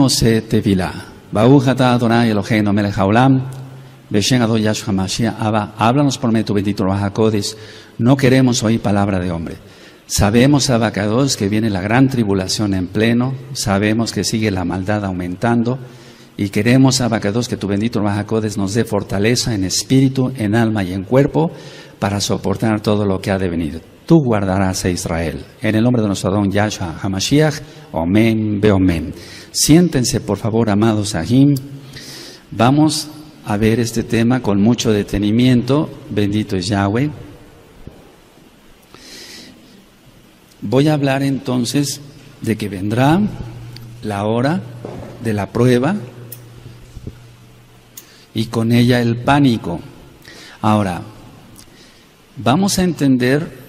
Ose Tevilá. Baruch atah Adonai Eloheinu melech haolam, Beshem Adon Yahshua HaMashiach. Abba, háblanos por medio de tu bendito Ruach HaKodesh. No queremos oír palabra de hombre. Sabemos, Abacados, que viene la gran tribulación en pleno. Sabemos que sigue la maldad aumentando. Y queremos, Abacados, que tu bendito Ruach HaKodesh nos dé fortaleza en espíritu, en alma y en cuerpo para soportar todo lo que ha de venir. Tú guardarás a Israel. En el nombre de nuestro Adón Yahshua HaMashiach. Omen, beomen. Siéntense, por favor, amados Ahim. Vamos a ver este tema con mucho detenimiento. Bendito es Yahweh. Voy a hablar entonces de que vendrá la hora de la prueba y con ella el pánico. Ahora, vamos a entender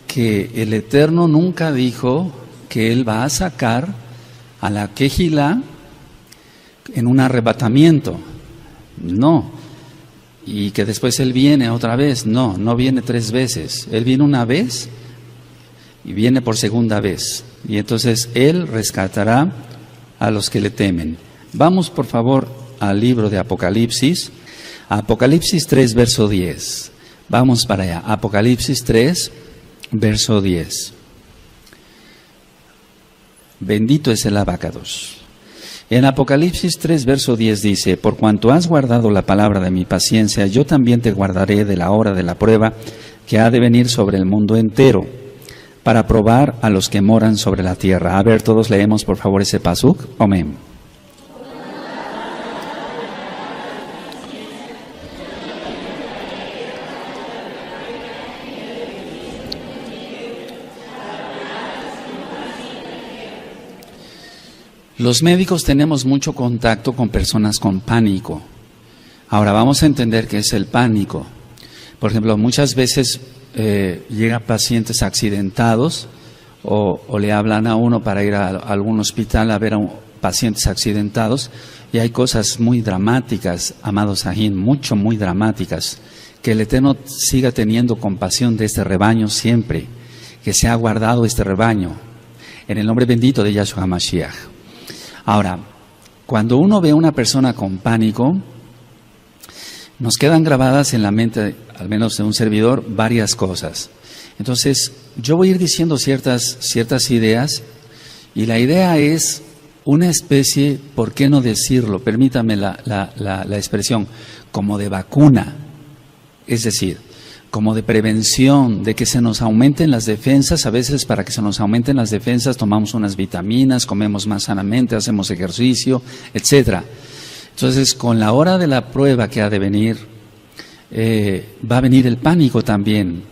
que el Eterno nunca dijo que Él va a sacar a la Kehilá en un arrebatamiento. No. Y que después Él viene otra vez. No, no viene 3 veces. Él viene una vez y viene por segunda vez. Y entonces Él rescatará a los que le temen. Vamos por favor al libro de Apocalipsis. Apocalipsis 3, verso 10. Vamos para allá. Apocalipsis 3, verso 10. Bendito es el Abacados. En Apocalipsis 3, verso 10 dice: por cuanto has guardado la palabra de mi paciencia, yo también te guardaré de la hora de la prueba que ha de venir sobre el mundo entero, para probar a los que moran sobre la tierra. A ver, todos leemos por favor ese pasuk. Amén. Los médicos tenemos mucho contacto con personas con pánico. Ahora vamos a entender qué es el pánico. Por ejemplo, muchas veces llegan pacientes accidentados o le hablan a uno para ir a algún hospital a ver a pacientes accidentados, y hay cosas muy dramáticas, amados Ahim, muy dramáticas. Que el Eterno siga teniendo compasión de este rebaño siempre, que se ha guardado este rebaño, en el nombre bendito de Yahshua HaMashiach. Ahora, cuando uno ve a una persona con pánico, nos quedan grabadas en la mente, al menos de un servidor, varias cosas. Entonces, yo voy a ir diciendo ciertas ideas, y la idea es una especie, ¿por qué no decirlo? Permítame la expresión, como de vacuna, es decir, como de prevención, de que se nos aumenten las defensas. A veces para que se nos aumenten las defensas tomamos unas vitaminas, comemos más sanamente, hacemos ejercicio, etcétera. Entonces, con la hora de la prueba que ha de venir, va a venir el pánico también.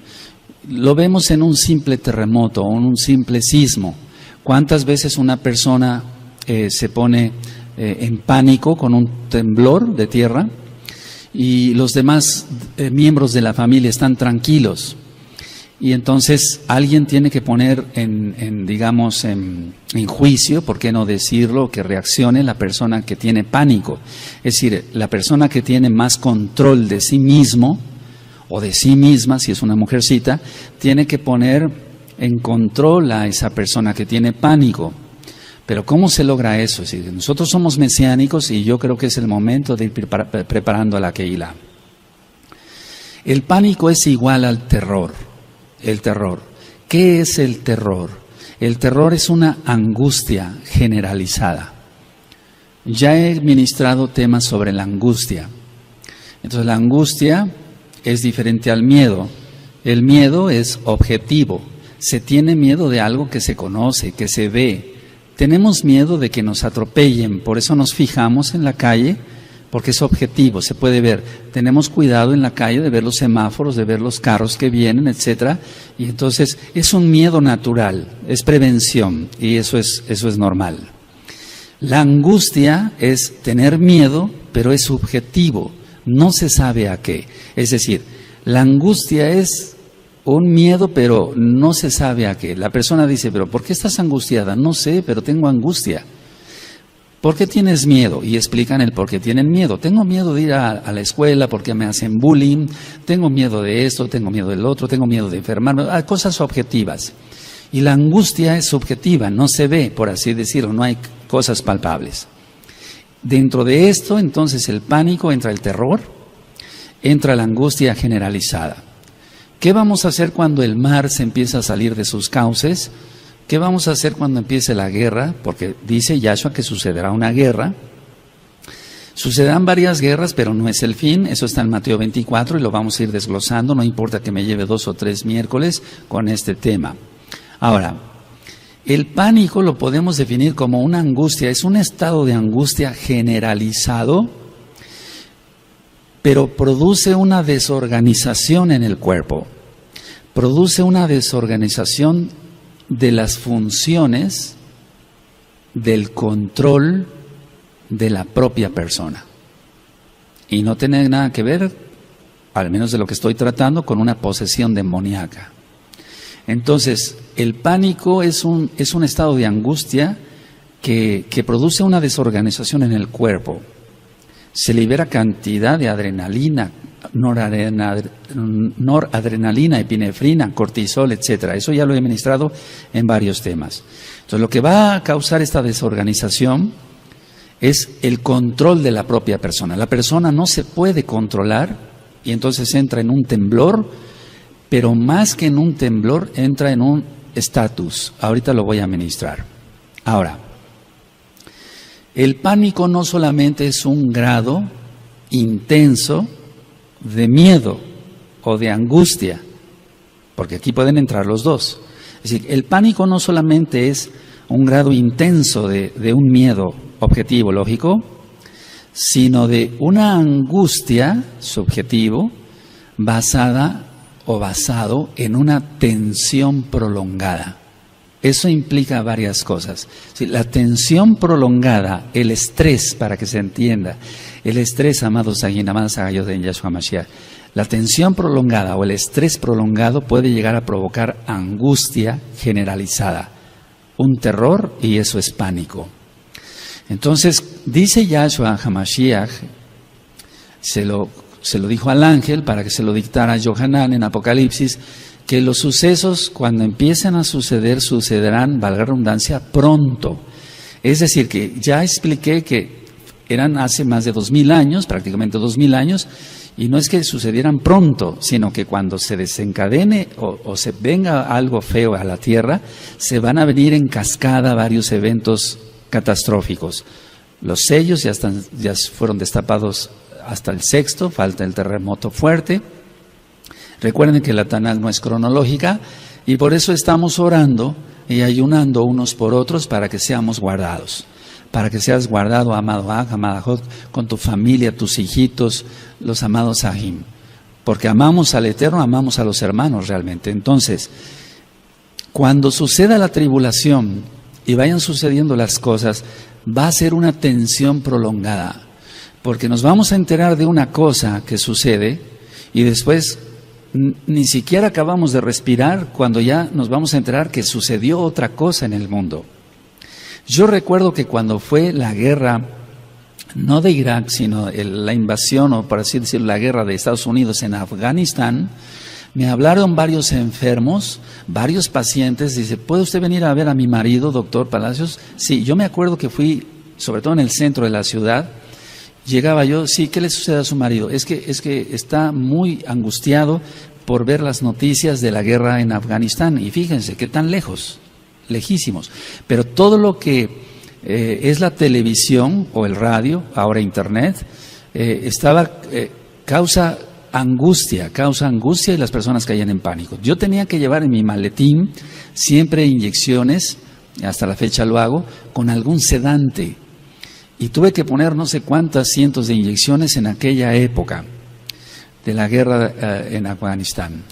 Lo vemos en un simple terremoto o en un simple sismo. ¿Cuántas veces una persona se pone en pánico con un temblor de tierra y los demás miembros de la familia están tranquilos? Y entonces alguien tiene que poner en juicio, ¿por qué no decirlo?, que reaccione la persona que tiene pánico. Es decir, la persona que tiene más control de sí mismo o de sí misma, si es una mujercita, tiene que poner en control a esa persona que tiene pánico. Pero ¿cómo se logra eso? Es decir, nosotros somos mesiánicos y yo creo que es el momento de ir preparando a la Kehilá. El pánico es igual al terror. El terror. ¿Qué es el terror? El terror es una angustia generalizada. Ya he ministrado temas sobre la angustia. Entonces la angustia es diferente al miedo. El miedo es objetivo. Se tiene miedo de algo que se conoce, que se ve. Tenemos miedo de que nos atropellen, por eso nos fijamos en la calle, porque es objetivo, se puede ver. Tenemos cuidado en la calle de ver los semáforos, de ver los carros que vienen, etcétera. Y entonces es un miedo natural, es prevención, y eso es normal. La angustia es tener miedo, pero es subjetivo, no se sabe a qué. Es decir, la angustia es un miedo, pero no se sabe a qué. La persona dice, pero ¿por qué estás angustiada? No sé, pero tengo angustia. ¿Por qué tienes miedo? Y explican el por qué tienen miedo. Tengo miedo de ir a la escuela porque me hacen bullying, tengo miedo de esto, tengo miedo del otro, tengo miedo de enfermarme, cosas objetivas. Y la angustia es subjetiva, no se ve, por así decirlo, no hay cosas palpables. Dentro de esto, entonces, el pánico, entra el terror, entra la angustia generalizada. ¿Qué vamos a hacer cuando el mar se empieza a salir de sus cauces? ¿Qué vamos a hacer cuando empiece la guerra? Porque dice Yahshua que sucederá una guerra. Sucederán varias guerras, pero no es el fin. Eso está en Mateo 24 y lo vamos a ir desglosando. No importa que me lleve 2 o 3 miércoles con este tema. Ahora, el pánico lo podemos definir como una angustia. Es un estado de angustia generalizado, pero produce una desorganización en el cuerpo. Produce una desorganización de las funciones del control de la propia persona. Y no tiene nada que ver, al menos de lo que estoy tratando, con una posesión demoníaca. Entonces, el pánico es un estado de angustia que produce una desorganización en el cuerpo. Se libera cantidad de adrenalina, noradrenalina, epinefrina, cortisol, etcétera. Eso ya lo he ministrado en varios temas. Entonces, lo que va a causar esta desorganización es el control de la propia persona. La persona no se puede controlar y entonces entra en un temblor, pero más que en un temblor, entra en un estatus. Ahorita lo voy a ministrar. Ahora, el pánico no solamente es un grado intenso de miedo o de angustia, porque aquí pueden entrar los dos. Es decir, el pánico no solamente es un grado intenso de un miedo objetivo, lógico, sino de una angustia subjetivo basada o basado en una tensión prolongada. Eso implica varias cosas. La tensión prolongada, el estrés, para que se entienda, el estrés, amados agayos de Yahshua Mashiach, la tensión prolongada o el estrés prolongado puede llegar a provocar angustia generalizada, un terror, y eso es pánico. Entonces, dice Yahshua HaMashiach, se lo dijo al ángel para que se lo dictara a Yohanan en Apocalipsis, que los sucesos cuando empiecen a suceder, sucederán, valga la redundancia, pronto. Es decir, que ya expliqué que eran hace más de 2000 años, prácticamente 2000 años, y no es que sucedieran pronto, sino que cuando se desencadene o se venga algo feo a la tierra, se van a venir en cascada varios eventos catastróficos. Los sellos ya fueron destapados hasta el 6º, falta el terremoto fuerte. Recuerden que la Tanaj no es cronológica y por eso estamos orando y ayunando unos por otros para que seamos guardados. Para que seas guardado, amado Aj, amada Jod, con tu familia, tus hijitos, los amados Ajim. Porque amamos al Eterno, amamos a los hermanos realmente. Entonces, cuando suceda la tribulación y vayan sucediendo las cosas, va a ser una tensión prolongada. Porque nos vamos a enterar de una cosa que sucede y después ni siquiera acabamos de respirar cuando ya nos vamos a enterar que sucedió otra cosa en el mundo. Yo recuerdo que cuando fue la guerra, no de Irak, sino la invasión, o por así decirlo, la guerra de Estados Unidos en Afganistán, me hablaron varios enfermos, varios pacientes. Dice, ¿puede usted venir a ver a mi marido, doctor Palacios? Sí, yo me acuerdo que fui, sobre todo en el centro de la ciudad. Llegaba yo, sí, ¿qué le sucede a su marido? Es que está muy angustiado por ver las noticias de la guerra en Afganistán. Y fíjense, qué tan lejos, lejísimos. Pero todo lo que es la televisión o el radio, ahora internet, causa angustia y las personas caían en pánico. Yo tenía que llevar en mi maletín siempre inyecciones, hasta la fecha lo hago, con algún sedante. Y tuve que poner no sé cuántas cientos de inyecciones en aquella época de la guerra en Afganistán.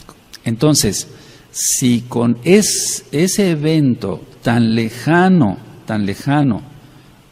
Entonces, si con ese evento tan lejano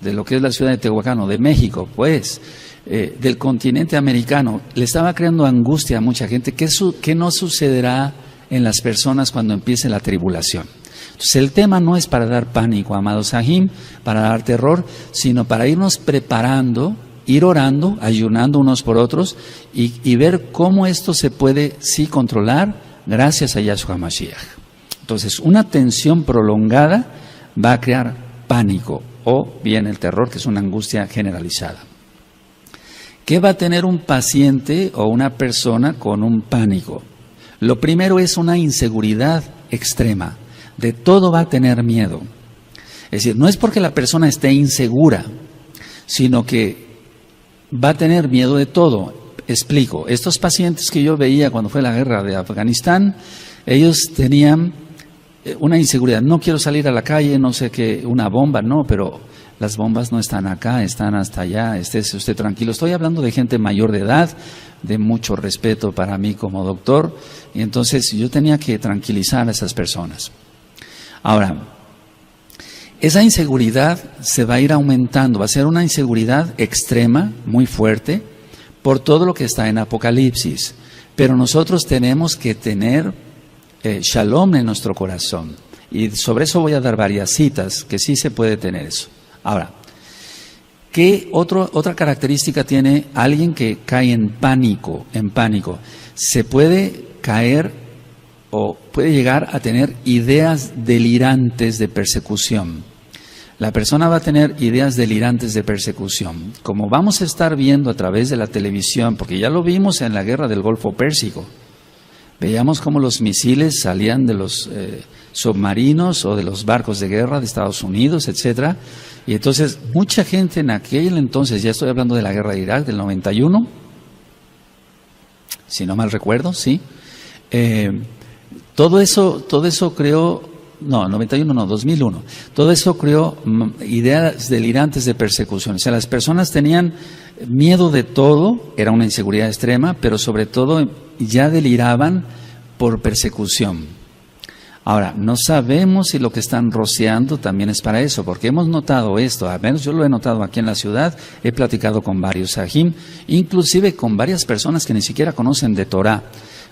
de lo que es la ciudad de Tehuacán o de México, pues, del continente americano, le estaba creando angustia a mucha gente, ¿qué no sucederá en las personas cuando empiece la tribulación? Entonces, el tema no es para dar pánico, amados Ajim, para dar terror, sino para irnos preparando, ir orando, ayunando unos por otros y ver cómo esto se puede sí controlar gracias a Yahshua Mashiach. Entonces, una tensión prolongada va a crear pánico. o bien el terror, que es una angustia generalizada. ¿Qué va a tener un paciente o una persona con un pánico? Lo primero es una inseguridad extrema. De todo va a tener miedo. Es decir, no es porque la persona esté insegura, sino que va a tener miedo de todo. Explico, estos pacientes que yo veía cuando fue la guerra de Afganistán, ellos tenían una inseguridad. No quiero salir a la calle, no sé qué, una bomba, no, pero las bombas no están acá, están hasta allá, estése usted tranquilo. Estoy hablando de gente mayor de edad, de mucho respeto para mí como doctor, y entonces yo tenía que tranquilizar a esas personas. Ahora, esa inseguridad se va a ir aumentando, va a ser una inseguridad extrema, muy fuerte, por todo lo que está en Apocalipsis. Pero nosotros tenemos que tener shalom en nuestro corazón. Y sobre eso voy a dar varias citas, que sí se puede tener eso. Ahora, ¿qué otra característica tiene alguien que cae en pánico? Se puede caer o puede llegar a tener ideas delirantes de persecución. La persona va a tener ideas delirantes de persecución. Como vamos a estar viendo a través de la televisión, porque ya lo vimos en la guerra del Golfo Pérsico, veíamos cómo los misiles salían de los submarinos o de los barcos de guerra de Estados Unidos, etcétera. Y entonces mucha gente en aquel entonces, ya estoy hablando de la guerra de Irak del 91, si no mal recuerdo, sí. Todo eso creó, no, 91 no, 2001. Todo eso creó ideas delirantes de persecución. O sea, las personas tenían miedo de todo, era una inseguridad extrema, pero sobre todo ya deliraban por persecución. Ahora, no sabemos si lo que están rociando también es para eso, porque hemos notado esto, al menos yo lo he notado aquí en la ciudad, he platicado con varios sahim, inclusive con varias personas que ni siquiera conocen de Torah.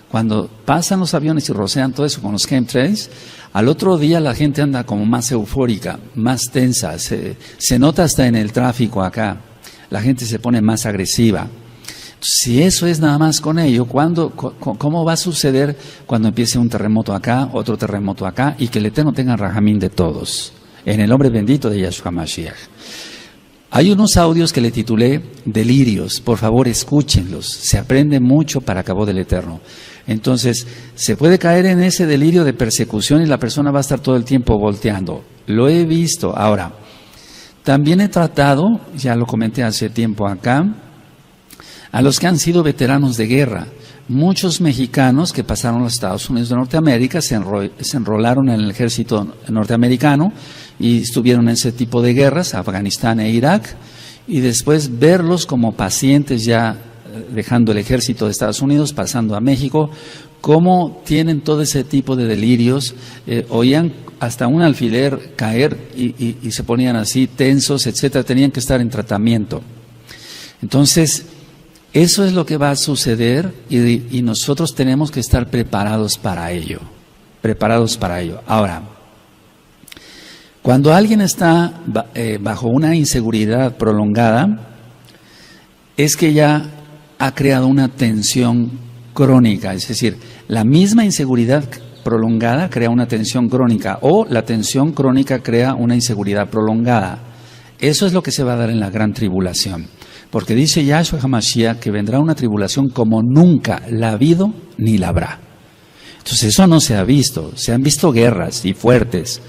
Cuando pasan los aviones y rocean todo eso con los chemtrails, al otro día la gente anda como más eufórica, más tensa, se nota hasta en el tráfico acá, la gente se pone más agresiva. Si eso es nada más con ello, ¿cómo va a suceder cuando empiece un terremoto acá, otro terremoto acá, y que el Eterno tenga rajamín de todos? En el nombre bendito de Yahshua Mashiach. Hay unos audios que le titulé Delirios, por favor escúchenlos, se aprende mucho para cabo del Eterno. Entonces, se puede caer en ese delirio de persecución y la persona va a estar todo el tiempo volteando. Lo he visto. Ahora, también he tratado, ya lo comenté hace tiempo acá, a los que han sido veteranos de guerra. Muchos mexicanos que pasaron a los Estados Unidos de Norteamérica se enrolaron en el ejército norteamericano y estuvieron en ese tipo de guerras, Afganistán e Irak, y después verlos como pacientes ya dejando el ejército de Estados Unidos, pasando a México, cómo tienen todo ese tipo de delirios, oían hasta un alfiler caer y se ponían así tensos, etcétera, tenían que estar en tratamiento. Entonces, eso es lo que va a suceder y nosotros tenemos que estar preparados para ello. Ahora, cuando alguien está bajo una inseguridad prolongada, es que ya ha creado una tensión crónica, es decir, la misma inseguridad prolongada crea una tensión crónica o la tensión crónica crea una inseguridad prolongada. Eso es lo que se va a dar en la gran tribulación. Porque dice Yahshua HaMashiach que vendrá una tribulación como nunca la ha habido ni la habrá. Entonces eso no se ha visto. Se han visto guerras y fuertes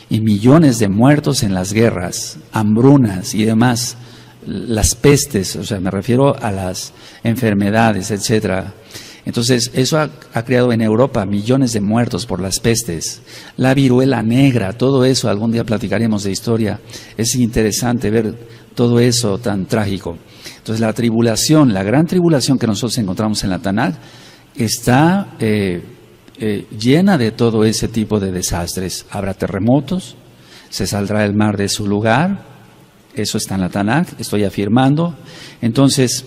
y millones de muertos en las guerras, hambrunas y demás, las pestes, o sea, me refiero a las enfermedades, etcétera. Entonces eso ha creado en Europa millones de muertos por las pestes, la viruela negra, todo eso, algún día platicaremos de historia. Es interesante ver todo eso tan trágico. Entonces la tribulación, la gran tribulación que nosotros encontramos en la Tanaj, está llena de todo ese tipo de desastres. Habrá terremotos, se saldrá el mar de su lugar, eso está en la Tanaj, estoy afirmando. Entonces,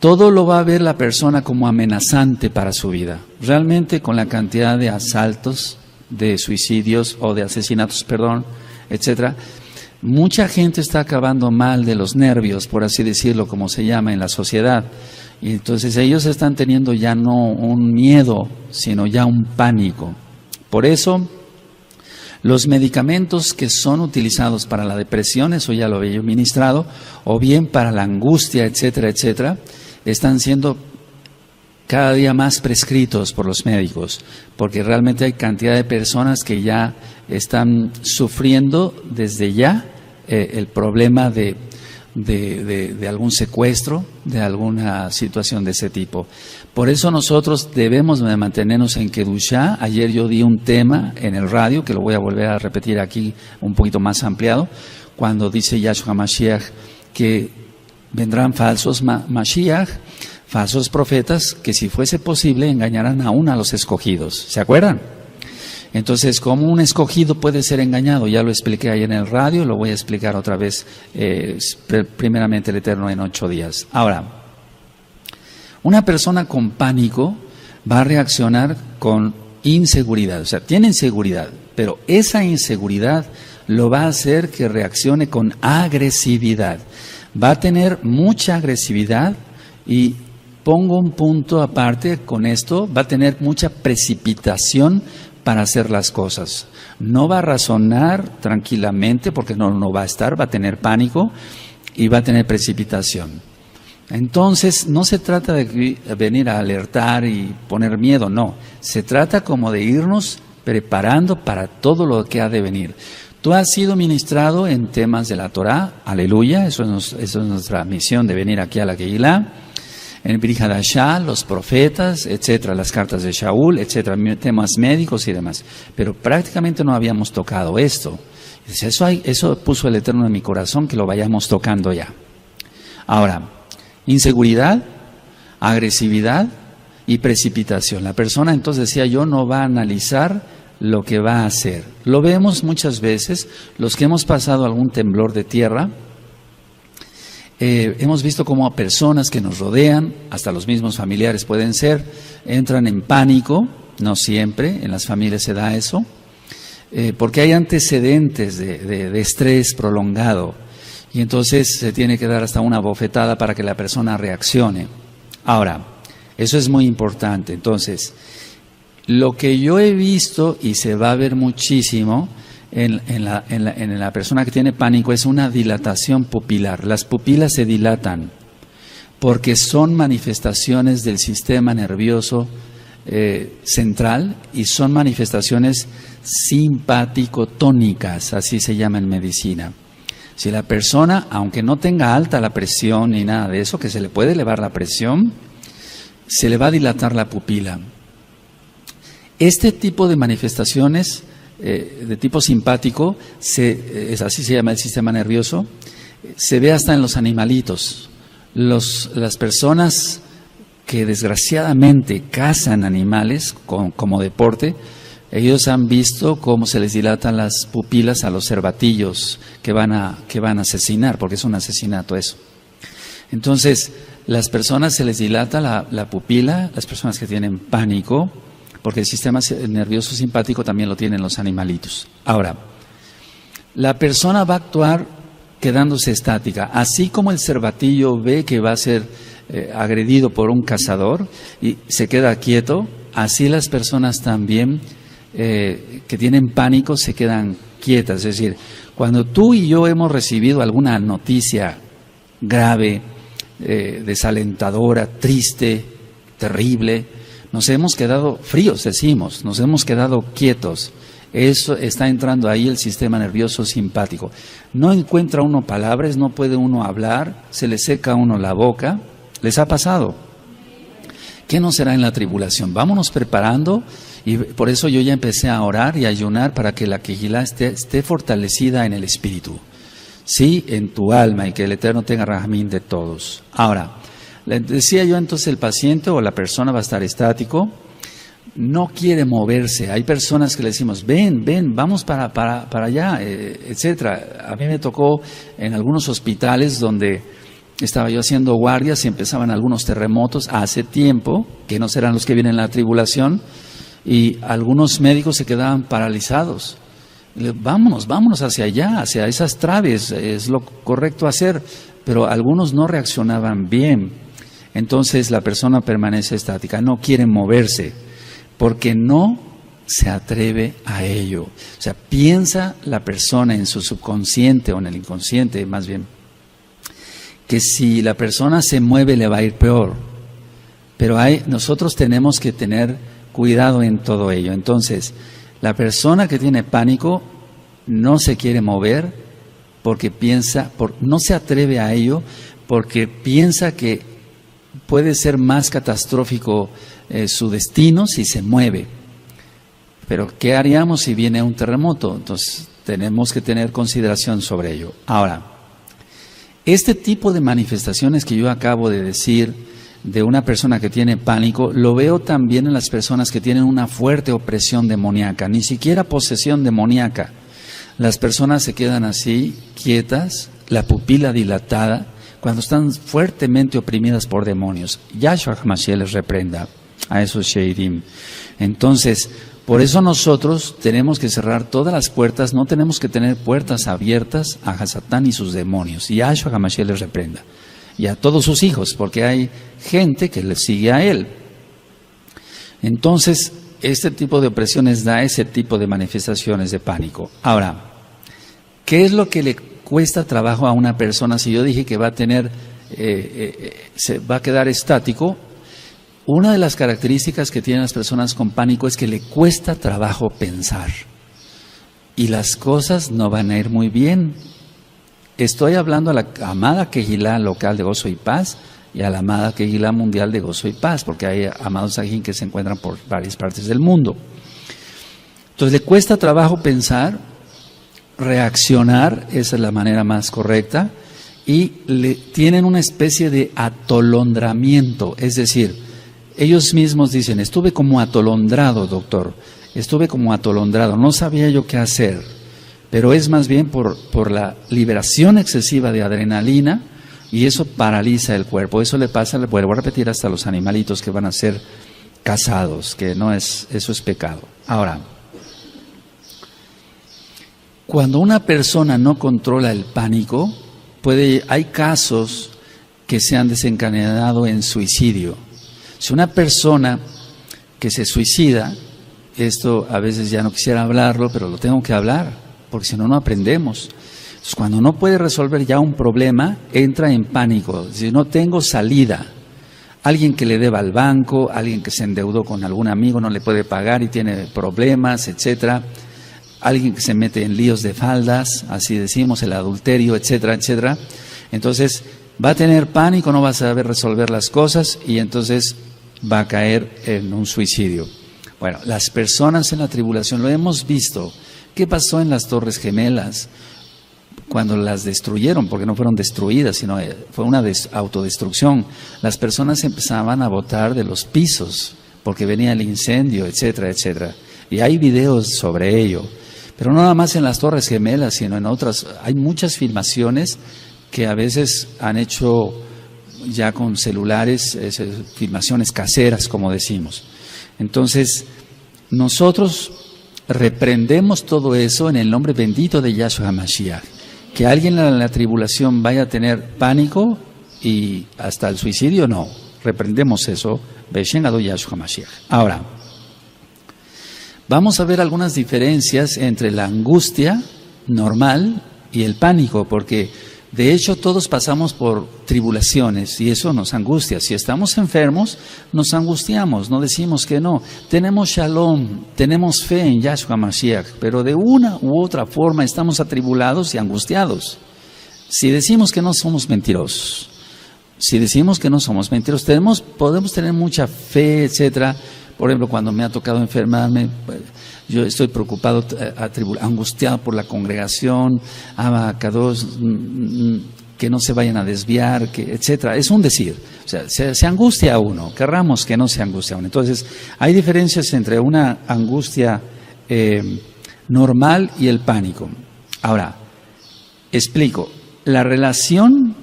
todo lo va a ver la persona como amenazante para su vida. Realmente con la cantidad de asaltos, de suicidios o de asesinatos, etcétera, mucha gente está acabando mal de los nervios, por así decirlo, como se llama en la sociedad. Y entonces ellos están teniendo ya no un miedo, sino ya un pánico. Por eso, Los medicamentos que son utilizados para la depresión, eso ya lo había yo ministrado, o bien para la angustia, etcétera, etcétera, están siendo cada día más prescritos por los médicos, porque realmente hay cantidad de personas que ya están sufriendo desde ya el problema de algún secuestro, de alguna situación de ese tipo. Por eso nosotros debemos de mantenernos en Kedushá. Ayer yo di un tema en el radio, que lo voy a volver a repetir aquí un poquito más ampliado, cuando dice Yahshua Mashiach que vendrán falsos Mashiach, falsos profetas, que si fuese posible engañarán aún a los escogidos. ¿Se acuerdan? Entonces, ¿cómo un escogido puede ser engañado? Ya lo expliqué ahí en el radio, lo voy a explicar otra vez, primeramente el Eterno en 8 días. Ahora, una persona con pánico va a reaccionar con inseguridad, o sea, tiene inseguridad, pero esa inseguridad lo va a hacer que reaccione con agresividad. Va a tener mucha agresividad y pongo un punto aparte con esto, va a tener mucha precipitación para hacer las cosas. No va a razonar tranquilamente porque no va a estar, va a tener pánico y va a tener precipitación. Entonces, no se trata de venir a alertar y poner miedo, no. Se trata como de irnos preparando para todo lo que ha de venir. Tú has sido ministrado en temas de la Torah, aleluya, eso es nuestra misión de venir aquí a la Kehilá. En Brit Hadashah, los profetas, etcétera, las cartas de Shaul, etcétera, temas médicos y demás. Pero prácticamente no habíamos tocado esto. Eso puso el Eterno en mi corazón, que lo vayamos tocando ya. Ahora, inseguridad, agresividad y precipitación. La persona, entonces decía yo, no va a analizar lo que va a hacer. Lo vemos muchas veces, los que hemos pasado algún temblor de tierra, hemos visto cómo a personas que nos rodean, hasta los mismos familiares pueden ser, entran en pánico, no siempre, en las familias se da eso, porque hay antecedentes de estrés prolongado, y entonces se tiene que dar hasta una bofetada para que la persona reaccione. Ahora, eso es muy importante. Entonces, lo que yo he visto, y se va a ver muchísimo, en la persona que tiene pánico es una dilatación pupilar. Las pupilas se dilatan porque son manifestaciones del sistema nervioso central y son manifestaciones simpático-tónicas, así se llama en medicina. Si la persona, aunque no tenga alta la presión ni nada de eso, que se le puede elevar la presión, se le va a dilatar la pupila. Este tipo de manifestaciones de tipo simpático, así se llama el sistema nervioso, se ve hasta en los animalitos. Las personas que desgraciadamente cazan animales como deporte, ellos han visto cómo se les dilatan las pupilas a los cervatillos que van a asesinar, porque es un asesinato eso. Entonces, las personas se les dilata la pupila, las personas que tienen pánico, porque el sistema nervioso simpático también lo tienen los animalitos. Ahora, la persona va a actuar quedándose estática, así como el cervatillo ve que va a ser agredido por un cazador y se queda quieto, así las personas también que tienen pánico se quedan quietas. Es decir, cuando tú y yo hemos recibido alguna noticia grave, desalentadora, triste, terrible, nos hemos quedado fríos, decimos, nos hemos quedado quietos. Eso está entrando ahí el sistema nervioso simpático. No encuentra uno palabras, no puede uno hablar, se le seca a uno la boca. ¿Les ha pasado? ¿Qué no será en la tribulación? Vámonos preparando, y por eso yo ya empecé a orar y a ayunar para que la Kehilá esté fortalecida en el espíritu, sí, en tu alma, y que el Eterno tenga rajamín de todos. Ahora, le decía yo, entonces el paciente o la persona va a estar estático, no quiere moverse. Hay personas que le decimos, ven, vamos para allá, etcétera. A mí me tocó en algunos hospitales donde estaba yo haciendo guardias y empezaban algunos terremotos hace tiempo, que no serán los que vienen en la tribulación, y algunos médicos se quedaban paralizados. Vámonos hacia allá, hacia esas traves, es lo correcto hacer, pero algunos no reaccionaban bien. Entonces la persona permanece estática, no quiere moverse, porque no se atreve a ello. O sea, piensa la persona en su subconsciente o en el inconsciente, más bien, que si la persona se mueve le va a ir peor. Pero nosotros tenemos que tener cuidado en todo ello. Entonces, la persona que tiene pánico no se quiere mover porque no se atreve a ello porque piensa que puede ser más catastrófico su destino si se mueve. Pero ¿qué haríamos si viene un terremoto? Entonces tenemos que tener consideración sobre ello. Ahora, este tipo de manifestaciones que yo acabo de decir de una persona que tiene pánico, lo veo también en las personas que tienen una fuerte opresión demoníaca, ni siquiera posesión demoníaca. Las personas se quedan así, quietas, la pupila dilatada, cuando están fuertemente oprimidas por demonios. Yahshua HaMashiach les reprenda a esos Sheidim. Entonces, por eso nosotros tenemos que cerrar todas las puertas, no tenemos que tener puertas abiertas a Hasatán y sus demonios. Y Yahshua HaMashiach les reprenda. Y a todos sus hijos, porque hay gente que le sigue a él. Entonces, este tipo de opresiones da ese tipo de manifestaciones de pánico. Ahora, ¿qué es lo que le cuesta trabajo a una persona? Si yo dije que va a tener, se va a quedar estático, una de las características que tienen las personas con pánico es que le cuesta trabajo pensar. Y las cosas no van a ir muy bien. Estoy hablando a la amada Kehilá local de Gozo y Paz y a la amada Kehilá mundial de Gozo y Paz, porque hay amados Sajín que se encuentran por varias partes del mundo. Entonces le cuesta trabajo pensar, reaccionar, esa es la manera más correcta, y tienen una especie de atolondramiento, es decir, ellos mismos dicen, estuve como atolondrado, doctor, estuve como atolondrado, no sabía yo qué hacer. Pero es más bien por la liberación excesiva de adrenalina y eso paraliza el cuerpo. Eso le pasa, le vuelvo a repetir, hasta los animalitos que van a ser cazados, que eso es pecado. Ahora, cuando una persona no controla el pánico, hay casos que se han desencadenado en suicidio. Si una persona que se suicida, esto a veces ya no quisiera hablarlo, pero lo tengo que hablar, porque si no, no aprendemos. Entonces, cuando no puede resolver ya un problema, entra en pánico. Si no tengo salida, alguien que le deba al banco, alguien que se endeudó con algún amigo, no le puede pagar y tiene problemas, etcétera. Alguien que se mete en líos de faldas, así decimos, el adulterio, etcétera, etcétera. Entonces, va a tener pánico, no va a saber resolver las cosas y entonces va a caer en un suicidio. Bueno, las personas en la tribulación, lo hemos visto. ¿Qué pasó en las Torres Gemelas? Cuando las destruyeron, porque no fueron destruidas, sino fue una autodestrucción. Las personas empezaban a botar de los pisos, porque venía el incendio, etcétera, etcétera. Y hay videos sobre ello. Pero no nada más en las Torres Gemelas, sino en otras. Hay muchas filmaciones que a veces han hecho ya con celulares, filmaciones caseras, como decimos. Entonces, nosotros reprendemos todo eso en el nombre bendito de Yahshua HaMashiach. Que alguien en la tribulación vaya a tener pánico y hasta el suicidio, no. Reprendemos eso. Beshen Adon Yahshua HaMashiach. Ahora, vamos a ver algunas diferencias entre la angustia normal y el pánico, porque de hecho todos pasamos por tribulaciones y eso nos angustia. Si estamos enfermos, nos angustiamos, no decimos que no. Tenemos shalom, tenemos fe en Yahshua Mashiach, pero de una u otra forma estamos atribulados y angustiados. Si decimos que no, somos mentirosos. Si decimos que no somos mentirosos, podemos tener mucha fe, etcétera. Por ejemplo, cuando me ha tocado enfermarme, yo estoy preocupado, angustiado por la congregación, Abacados, que no se vayan a desviar, etcétera. Es un decir, o sea, se angustia a uno, querramos que no se angustie a uno. Entonces, hay diferencias entre una angustia normal y el pánico. Ahora, explico, la relación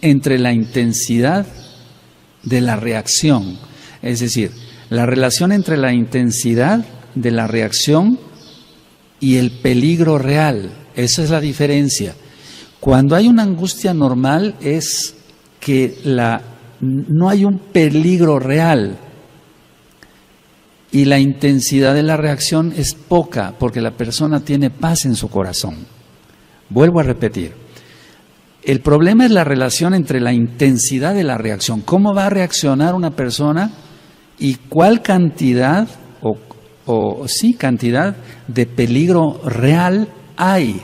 entre la intensidad de la reacción, es decir, la relación entre la intensidad de la reacción y el peligro real, esa es la diferencia. Cuando hay una angustia normal es que no hay un peligro real. y la intensidad de la reacción es poca porque la persona tiene paz en su corazón. Vuelvo a repetir, el problema es la relación entre la intensidad de la reacción, cómo va a reaccionar una persona y cuál cantidad cantidad de peligro real hay.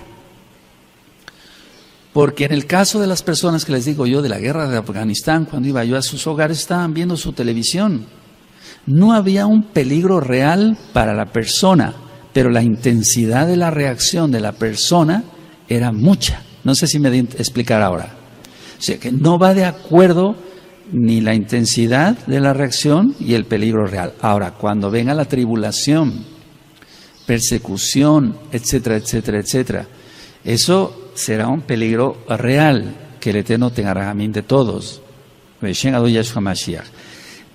Porque en el caso de las personas que les digo yo de la guerra de Afganistán, cuando iba yo a sus hogares estaban viendo su televisión. No había un peligro real para la persona, pero la intensidad de la reacción de la persona era mucha. No sé si me di a explicar ahora. O sea, que no va de acuerdo ni la intensidad de la reacción y el peligro real. Ahora, cuando venga la tribulación, persecución, etcétera, etcétera, etcétera, eso será un peligro real, que el Eterno tenga rajamín de todos.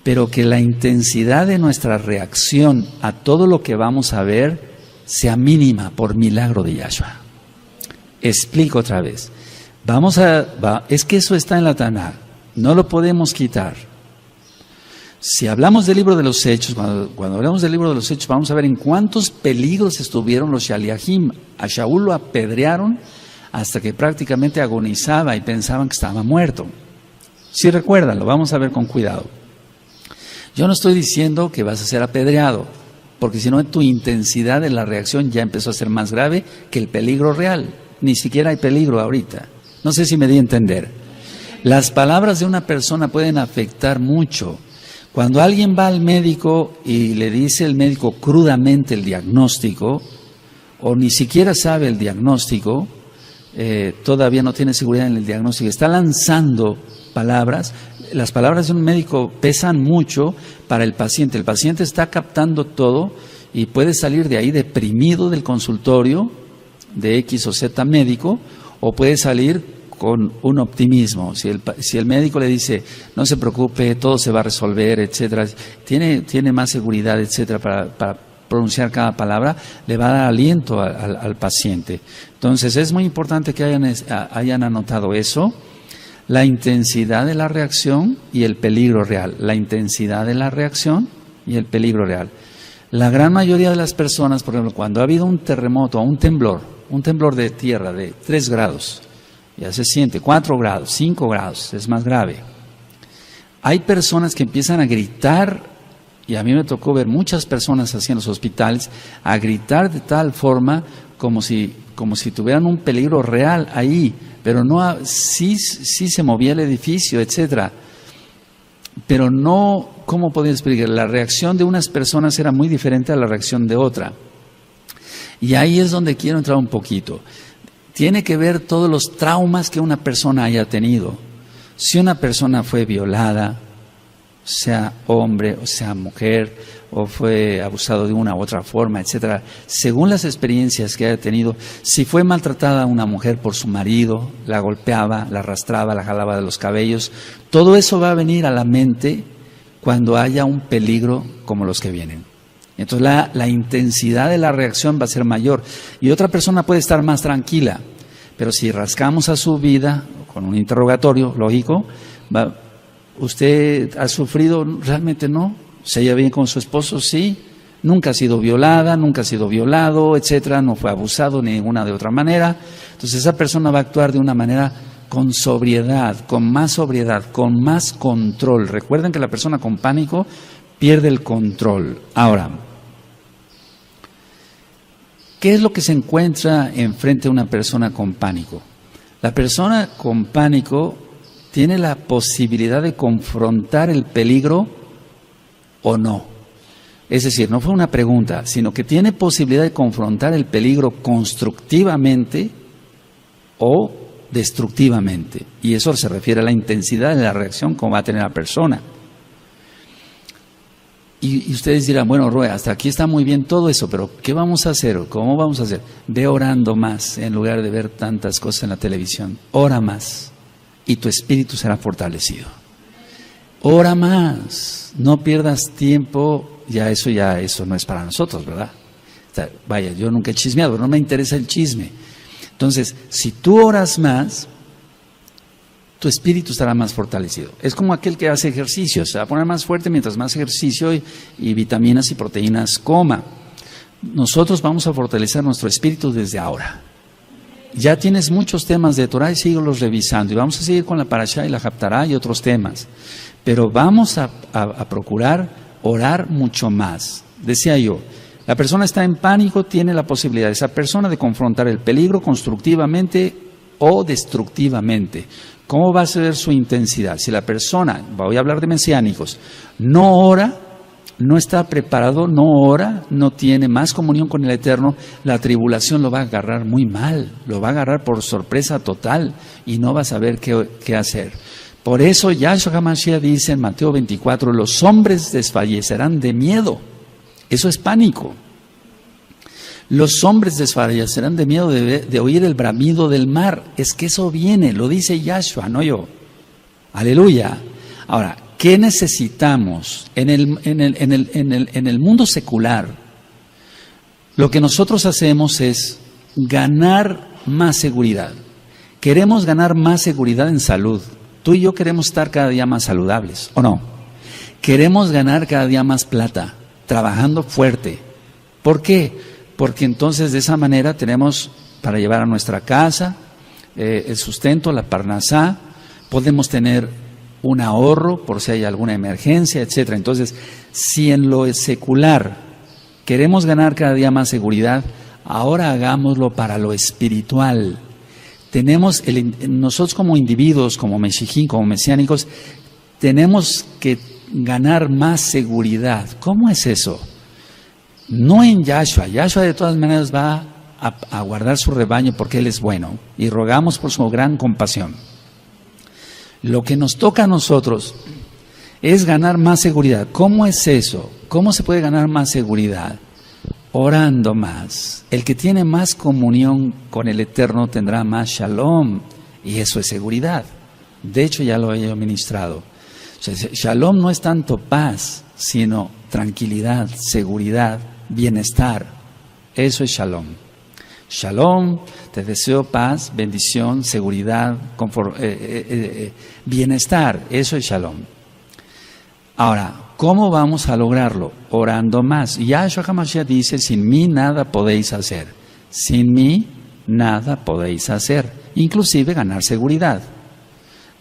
Pero que la intensidad de nuestra reacción a todo lo que vamos a ver sea mínima por milagro de Yahshua. Explico otra vez. Es que eso está en la Tanaj, no lo podemos quitar. Si hablamos del libro de los Hechos, cuando hablamos del libro de los Hechos, vamos a ver en cuántos peligros estuvieron los Shaliachim. A Shaul lo apedrearon hasta que prácticamente agonizaba y pensaban que estaba muerto. Si recuerdan, lo vamos a ver con cuidado. Yo no estoy diciendo que vas a ser apedreado, porque si no tu intensidad de la reacción ya empezó a ser más grave que el peligro real. Ni siquiera hay peligro ahorita. No sé si me di a entender. Las palabras de una persona pueden afectar mucho. Cuando alguien va al médico y le dice el médico crudamente el diagnóstico, o ni siquiera sabe el diagnóstico, todavía no tiene seguridad en el diagnóstico, está lanzando palabras. Las palabras de un médico pesan mucho para el paciente. El paciente está captando todo y puede salir de ahí deprimido del consultorio de X o Z médico, o puede salir con un optimismo. Si el médico le dice, no se preocupe, todo se va a resolver, etcétera, tiene más seguridad, etcétera, para pronunciar cada palabra, le va a dar aliento al paciente. Entonces es muy importante que hayan anotado eso, la intensidad de la reacción y el peligro real. La intensidad de la reacción y el peligro real. La gran mayoría de las personas, por ejemplo, cuando ha habido un terremoto o un temblor de tierra de 3 grados, ya se siente, 4 grados, 5 grados, es más grave. Hay personas que empiezan a gritar, y a mí me tocó ver muchas personas así en los hospitales, a gritar de tal forma como si tuvieran un peligro real ahí, pero no, sí se movía el edificio, etcétera. Pero no, ¿cómo podría explicar? La reacción de unas personas era muy diferente a la reacción de otra. Y ahí es donde quiero entrar un poquito. Tiene que ver todos los traumas que una persona haya tenido. Si una persona fue violada, sea hombre o sea mujer, o fue abusado de una u otra forma, etcétera, según las experiencias que haya tenido, si fue maltratada una mujer por su marido, la golpeaba, la arrastraba, la jalaba de los cabellos, todo eso va a venir a la mente cuando haya un peligro como los que vienen. Entonces la intensidad de la reacción va a ser mayor y otra persona puede estar más tranquila, pero si rascamos a su vida con un interrogatorio, lógico, ¿usted ha sufrido? Realmente no. ¿Se lleva bien con su esposo? Sí. Nunca ha sido violada, nunca ha sido violado, etcétera, no fue abusado de ninguna de otra manera. Entonces esa persona va a actuar de una manera con sobriedad, con más control. Recuerden que la persona con pánico pierde el control. Ahora, ¿qué es lo que se encuentra enfrente de una persona con pánico? La persona con pánico tiene la posibilidad de confrontar el peligro o no. Es decir, no fue una pregunta, sino que tiene posibilidad de confrontar el peligro constructivamente o destructivamente. Y eso se refiere a la intensidad de la reacción como va a tener la persona. Y ustedes dirán, bueno, Roe, hasta aquí está muy bien todo eso, pero ¿qué vamos a hacer? ¿Cómo vamos a hacer? Ve orando más en lugar de ver tantas cosas en la televisión. Ora más y tu espíritu será fortalecido. Ora más, no pierdas tiempo, ya eso no es para nosotros, ¿verdad? O sea, vaya, yo nunca he chismeado, no me interesa el chisme. Entonces, si tú oras más, tu espíritu estará más fortalecido. Es como aquel que hace ejercicio, se va a poner más fuerte mientras más ejercicio y vitaminas y proteínas coma. Nosotros vamos a fortalecer nuestro espíritu desde ahora. Ya tienes muchos temas de Torah y síguelos revisando. Y vamos a seguir con la Parashá y la Haftará y otros temas. Pero vamos a procurar orar mucho más. Decía yo, la persona está en pánico, tiene la posibilidad esa persona de confrontar el peligro constructivamente o destructivamente. ¿Cómo va a ser su intensidad? Si la persona, voy a hablar de mesiánicos, no ora, no está preparado, no ora, no tiene más comunión con el Eterno, la tribulación lo va a agarrar muy mal, lo va a agarrar por sorpresa total y no va a saber qué hacer. Por eso Yahshua HaMashiach dice en Mateo 24, los hombres desfallecerán de miedo. Eso es pánico. Los hombres desfallecerán de miedo de oír el bramido del mar. Es que eso viene, lo dice Yahshua, no yo. Aleluya. Ahora, ¿qué necesitamos en el mundo secular? Lo que nosotros hacemos es ganar más seguridad. Queremos ganar más seguridad en salud. Tú y yo queremos estar cada día más saludables, ¿o no? Queremos ganar cada día más plata, trabajando fuerte. ¿Por qué? Porque entonces de esa manera tenemos para llevar a nuestra casa el sustento, la parnasá, podemos tener un ahorro por si hay alguna emergencia, etcétera. Entonces, si en lo secular queremos ganar cada día más seguridad, ahora hagámoslo para lo espiritual. Nosotros como individuos, como meshijín, como mesiánicos, tenemos que ganar más seguridad. ¿Cómo es eso? No en Yahshua. Yahshua de todas maneras va a guardar su rebaño porque Él es bueno y rogamos por su gran compasión. Lo que nos toca a nosotros es ganar más seguridad. ¿Cómo es eso? ¿Cómo se puede ganar más seguridad? Orando más. El que tiene más comunión con el Eterno tendrá más shalom y eso es seguridad. De hecho ya lo he ministrado. O sea, shalom no es tanto paz, sino tranquilidad, seguridad, bienestar. Eso es shalom. Shalom, te deseo paz, bendición, seguridad, bienestar. Eso es shalom. Ahora, ¿cómo vamos a lograrlo? Orando más. Yahshua HaMashiach dice, sin mí nada podéis hacer. Sin mí nada podéis hacer. Inclusive ganar seguridad.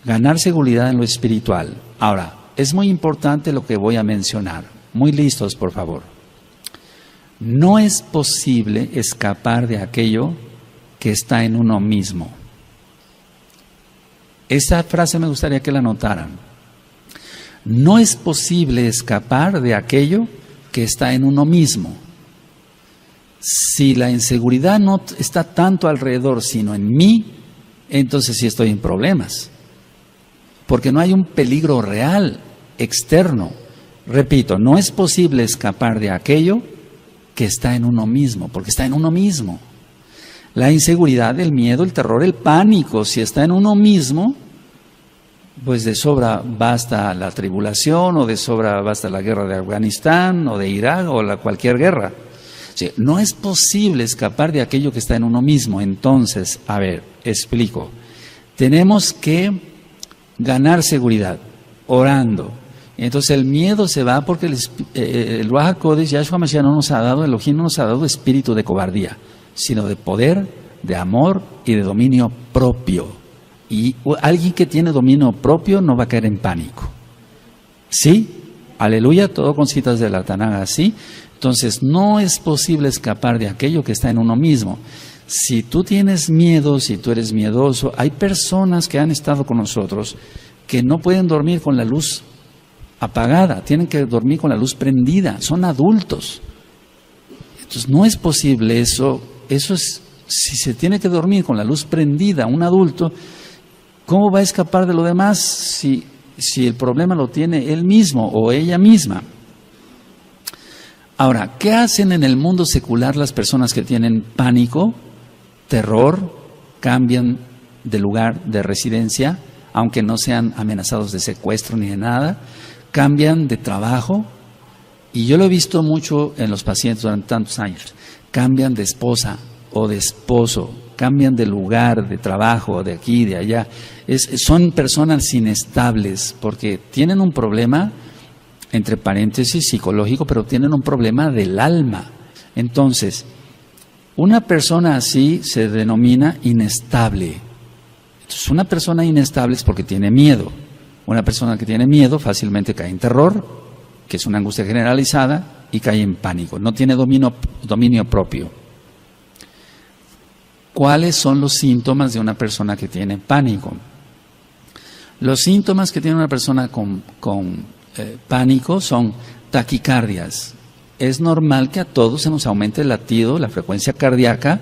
Ganar seguridad en lo espiritual. Ahora, es muy importante lo que voy a mencionar. Muy listos, por favor. No es posible escapar de aquello que está en uno mismo. Esta frase me gustaría que la notaran. No es posible escapar de aquello que está en uno mismo. Si la inseguridad no está tanto alrededor, sino en mí, entonces sí estoy en problemas. Porque no hay un peligro real, externo. Repito, no es posible escapar de aquello que está en uno mismo, porque está en uno mismo. La inseguridad, el miedo, el terror, el pánico, si está en uno mismo, pues de sobra basta la tribulación, o de sobra basta la guerra de Afganistán, o de Irak, o cualquier guerra. Sí, no es posible escapar de aquello que está en uno mismo. Entonces, a ver, explico. Tenemos que ganar seguridad, orando. Entonces el miedo se va porque el Ruach HaKodesh, Yahshua HaMashiach no nos ha dado, Elohim no nos ha dado espíritu de cobardía, sino de poder, de amor y de dominio propio. Y alguien que tiene dominio propio no va a caer en pánico. ¿Sí? Aleluya, todo con citas de la Tanakh, ¿sí? Entonces no es posible escapar de aquello que está en uno mismo. Si tú tienes miedo, si tú eres miedoso, hay personas que han estado con nosotros que no pueden dormir con la luz apagada, tienen que dormir con la luz prendida, son adultos. Entonces no es posible eso es, si se tiene que dormir con la luz prendida, un adulto, ¿cómo va a escapar de lo demás si el problema lo tiene él mismo o ella misma? Ahora, ¿qué hacen en el mundo secular las personas que tienen pánico, terror, cambian de lugar de residencia, aunque no sean amenazados de secuestro ni de nada? Cambian de trabajo, y yo lo he visto mucho en los pacientes durante tantos años, cambian de esposa o de esposo, cambian de lugar, de trabajo, de aquí, de allá. Son personas inestables porque tienen un problema, entre paréntesis, psicológico, pero tienen un problema del alma. Entonces, una persona así se denomina inestable. Entonces, una persona inestable es porque tiene miedo. Una persona que tiene miedo fácilmente cae en terror, que es una angustia generalizada, y cae en pánico. No tiene dominio propio. ¿Cuáles son los síntomas de una persona que tiene pánico? Los síntomas que tiene una persona con pánico son taquicardias. Es normal que a todos se nos aumente el latido, la frecuencia cardíaca,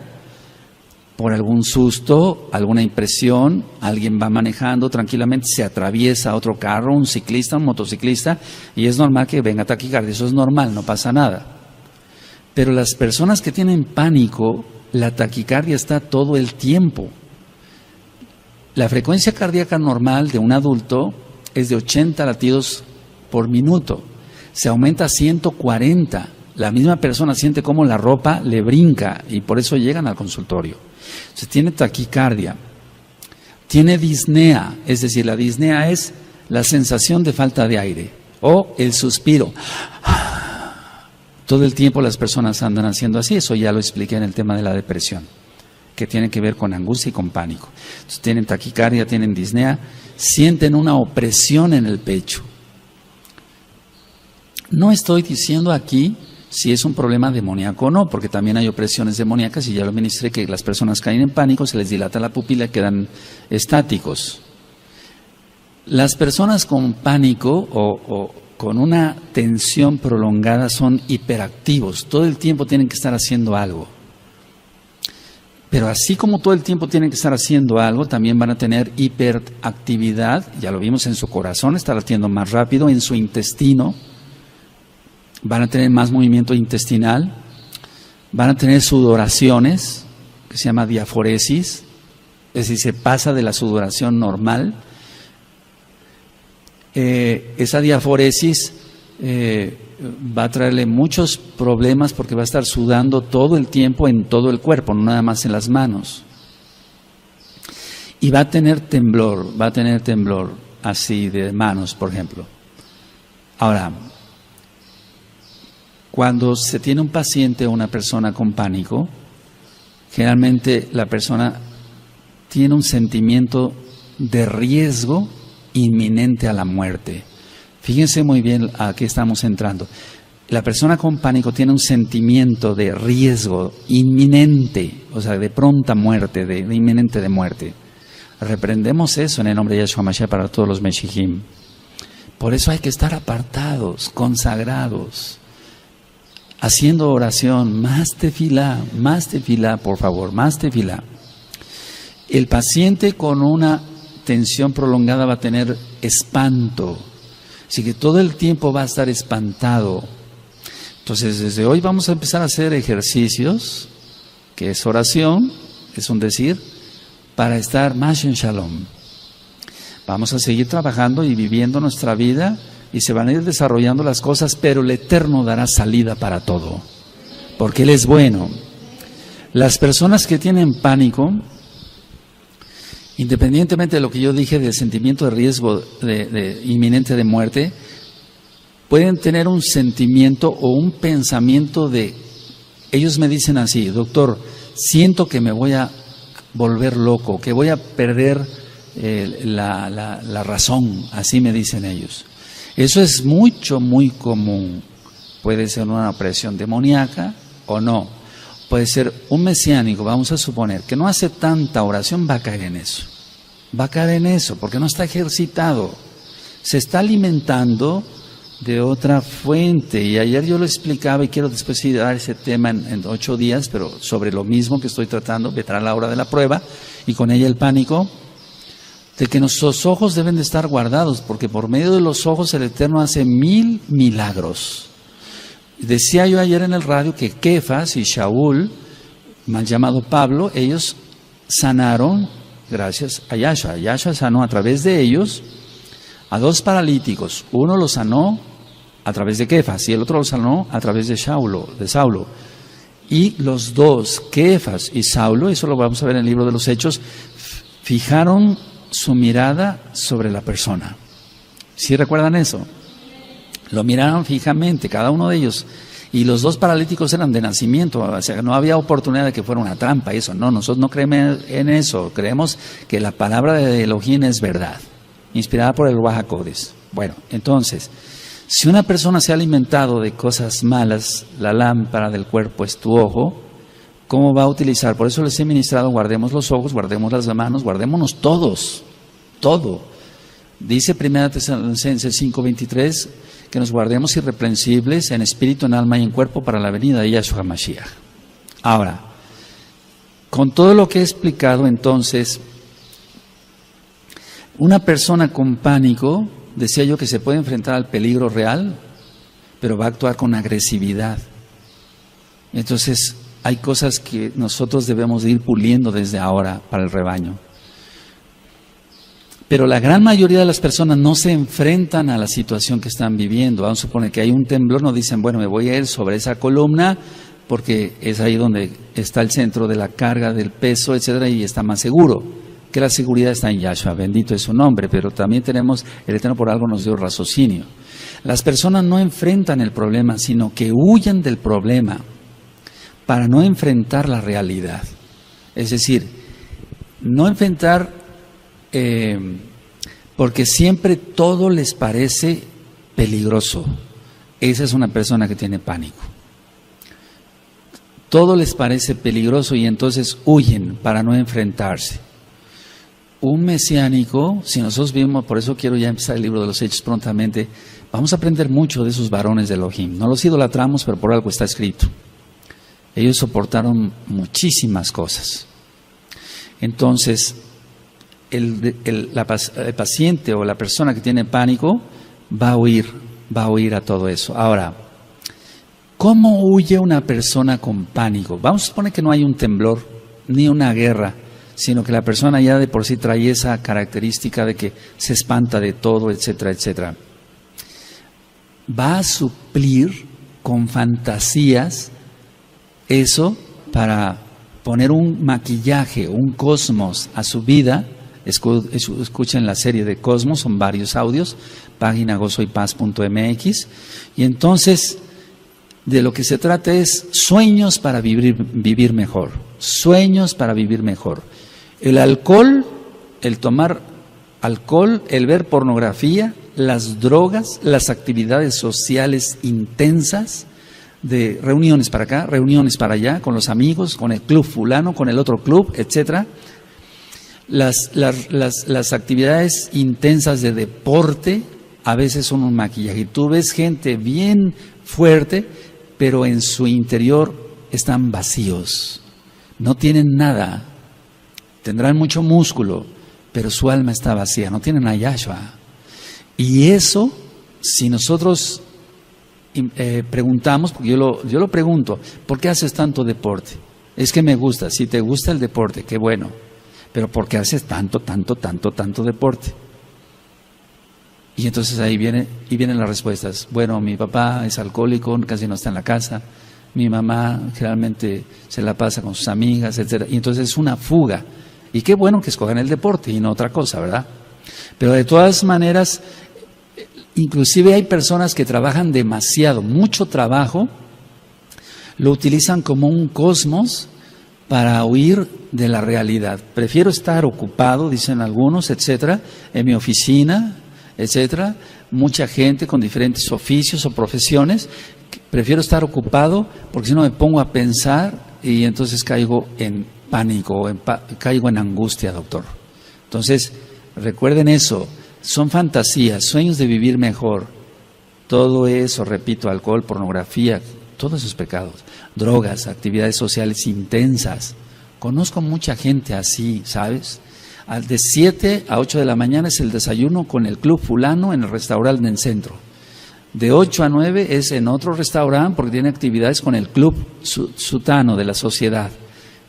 por algún susto, alguna impresión, alguien va manejando tranquilamente, se atraviesa otro carro, un ciclista, un motociclista, y es normal que venga taquicardia. Eso es normal, no pasa nada. Pero las personas que tienen pánico, la taquicardia está todo el tiempo. La frecuencia cardíaca normal de un adulto es de 80 latidos por minuto. Se aumenta a 140. La misma persona siente como la ropa le brinca y por eso llegan al consultorio. Entonces tiene taquicardia. Tiene disnea, es decir, la disnea es la sensación de falta de aire o el suspiro. Todo el tiempo las personas andan haciendo así, eso ya lo expliqué en el tema de la depresión, que tiene que ver con angustia y con pánico. Entonces tienen taquicardia, tienen disnea, sienten una opresión en el pecho. No estoy diciendo aquí si es un problema demoníaco o no, porque también hay opresiones demoníacas y ya lo ministré, que las personas caen en pánico, se les dilata la pupila y quedan estáticos. Las personas con pánico o con una tensión prolongada son hiperactivos, todo el tiempo tienen que estar haciendo algo. Pero así como todo el tiempo tienen que estar haciendo algo, también van a tener hiperactividad, ya lo vimos en su corazón, está latiendo más rápido, en su intestino, van a tener más movimiento intestinal, van a tener sudoraciones, que se llama diaforesis, es decir, se pasa de la sudoración normal. Esa diaforesis va a traerle muchos problemas porque va a estar sudando todo el tiempo en todo el cuerpo, no nada más en las manos. Y va a tener temblor así de manos, por ejemplo. Ahora, cuando se tiene un paciente o una persona con pánico, generalmente la persona tiene un sentimiento de riesgo inminente a la muerte. Fíjense muy bien a qué estamos entrando. La persona con pánico tiene un sentimiento de riesgo inminente, o sea, de pronta muerte, de inminente de muerte. Reprendemos eso en el nombre de Yahshua Mashiach para todos los Meshijim. Por eso hay que estar apartados, consagrados, haciendo oración, más tefilá, por favor, más tefilá. El paciente con una tensión prolongada va a tener espanto, así que todo el tiempo va a estar espantado. Entonces, desde hoy vamos a empezar a hacer ejercicios, que es oración, es un decir, para estar más en shalom. Vamos a seguir trabajando y viviendo nuestra vida, y se van a ir desarrollando las cosas, pero el Eterno dará salida para todo, porque Él es bueno. Las personas que tienen pánico, independientemente de lo que yo dije del sentimiento de riesgo de inminente de muerte, pueden tener un sentimiento o un pensamiento de, ellos me dicen así: doctor, siento que me voy a volver loco, que voy a perder la razón, así me dicen ellos. Eso es muy común. Puede ser una opresión demoníaca o no. Puede ser un mesiánico, vamos a suponer, que no hace tanta oración, va a caer en eso. Va a caer en eso, porque no está ejercitado. Se está alimentando de otra fuente. Y ayer yo lo explicaba, y quiero después ir a dar ese tema en 8 días, pero sobre lo mismo que estoy tratando, vendrá la hora de la prueba, y con ella el pánico, de que nuestros ojos deben de estar guardados, porque por medio de los ojos el Eterno hace 1000 milagros. Decía yo ayer en el radio que Kefas y Shaul, mal llamado Pablo, ellos sanaron gracias a Yahshua. Yahshua sanó a través de ellos a 2 paralíticos. Uno lo sanó a través de Kefas y el otro lo sanó a través de Saulo. Y los dos, Kefas y Saulo, eso lo vamos a ver en el libro de los Hechos, fijaron su mirada sobre la persona. ¿Sí recuerdan eso? Lo miraron fijamente, cada uno de ellos. Y los dos paralíticos eran de nacimiento, o sea, no había oportunidad de que fuera una trampa, eso. No, nosotros no creemos en eso, creemos que la palabra de Elohim es verdad, inspirada por el Ruach HaKodesh. Bueno, entonces, si una persona se ha alimentado de cosas malas, la lámpara del cuerpo es tu ojo, ¿cómo va a utilizar? Por eso les he ministrado, guardemos los ojos, guardemos las manos, guardémonos todos, todo. Dice 1 Tesalonicenses 5:23 que nos guardemos irreprensibles en espíritu, en alma y en cuerpo para la venida de Yahshua Mashiach. Ahora, con todo lo que he explicado entonces, una persona con pánico, decía yo que se puede enfrentar al peligro real, pero va a actuar con agresividad. Entonces, hay cosas que nosotros debemos de ir puliendo desde ahora para el rebaño. Pero la gran mayoría de las personas no se enfrentan a la situación que están viviendo. Vamos a suponer que hay un temblor, no dicen, bueno, me voy a ir sobre esa columna porque es ahí donde está el centro de la carga, del peso, etcétera, y está más seguro. Que la seguridad está en Yahshua, bendito es su nombre, pero también tenemos, el Eterno por algo nos dio raciocinio. Las personas no enfrentan el problema, sino que huyen del problema para no enfrentar la realidad. Es decir, no enfrentar porque siempre todo les parece peligroso. Esa es una persona que tiene pánico. Todo les parece peligroso y entonces huyen para no enfrentarse. Un mesiánico, si nosotros vimos, por eso quiero ya empezar el libro de los Hechos prontamente, vamos a aprender mucho de esos varones de Elohim. No los idolatramos, pero por algo está escrito. Ellos soportaron muchísimas cosas. Entonces, el paciente o la persona que tiene pánico va a huir a todo eso. Ahora, ¿cómo huye una persona con pánico? Vamos a suponer que no hay un temblor ni una guerra, sino que la persona ya de por sí trae esa característica de que se espanta de todo, etcétera, etcétera. Va a suplir con fantasías eso para poner un maquillaje, un cosmos a su vida. Escuchen la serie de Cosmos, son varios audios, página gozoypaz.mx, y entonces de lo que se trata es sueños para vivir mejor, sueños para vivir mejor. El alcohol, el tomar alcohol, el ver pornografía, las drogas, las actividades sociales intensas, de reuniones para acá, reuniones para allá, con los amigos, con el club fulano, con el otro club, etcétera. Las actividades intensas de deporte a veces son un maquillaje. Tú ves gente bien fuerte, pero en su interior están vacíos, no tienen nada, tendrán mucho músculo, pero su alma está vacía, no tienen a Yahshua. Y eso, si nosotros preguntamos, porque yo lo pregunto, ¿por qué haces tanto deporte? Es que me gusta. Si te gusta el deporte, qué bueno, pero ¿por qué haces tanto deporte? Y entonces ahí vienen las respuestas. Bueno, mi papá es alcohólico, casi no está en la casa, mi mamá generalmente se la pasa con sus amigas, etcétera. Y entonces es una fuga. Y qué bueno que escojan el deporte y no otra cosa, ¿verdad? Pero de todas maneras, inclusive hay personas que trabajan demasiado, mucho trabajo, lo utilizan como un cosmos para huir de la realidad. Prefiero estar ocupado, dicen algunos, etcétera, en mi oficina, etcétera. Mucha gente con diferentes oficios o profesiones, prefiero estar ocupado porque si no me pongo a pensar y entonces caigo en pánico, caigo en angustia, doctor. Entonces, recuerden eso, son fantasías, sueños de vivir mejor. Todo eso, repito, alcohol, pornografía, todos esos pecados, drogas, actividades sociales intensas. Conozco mucha gente así, ¿sabes? De 7 a 8 de la mañana es el desayuno con el club fulano en el restaurante del centro. De 8 a 9 es en otro restaurante porque tiene actividades con el club sutano de la sociedad,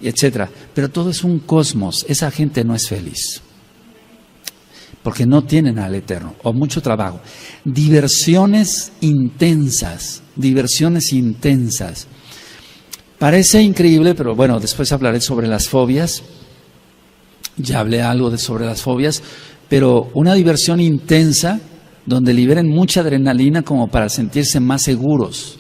etcétera. Pero todo es un cosmos, esa gente no es feliz. Porque no tienen al Eterno, o mucho trabajo. Diversiones intensas. Parece increíble, pero bueno, después hablaré sobre las fobias. Ya hablé algo sobre las fobias, pero una diversión intensa donde liberen mucha adrenalina como para sentirse más seguros.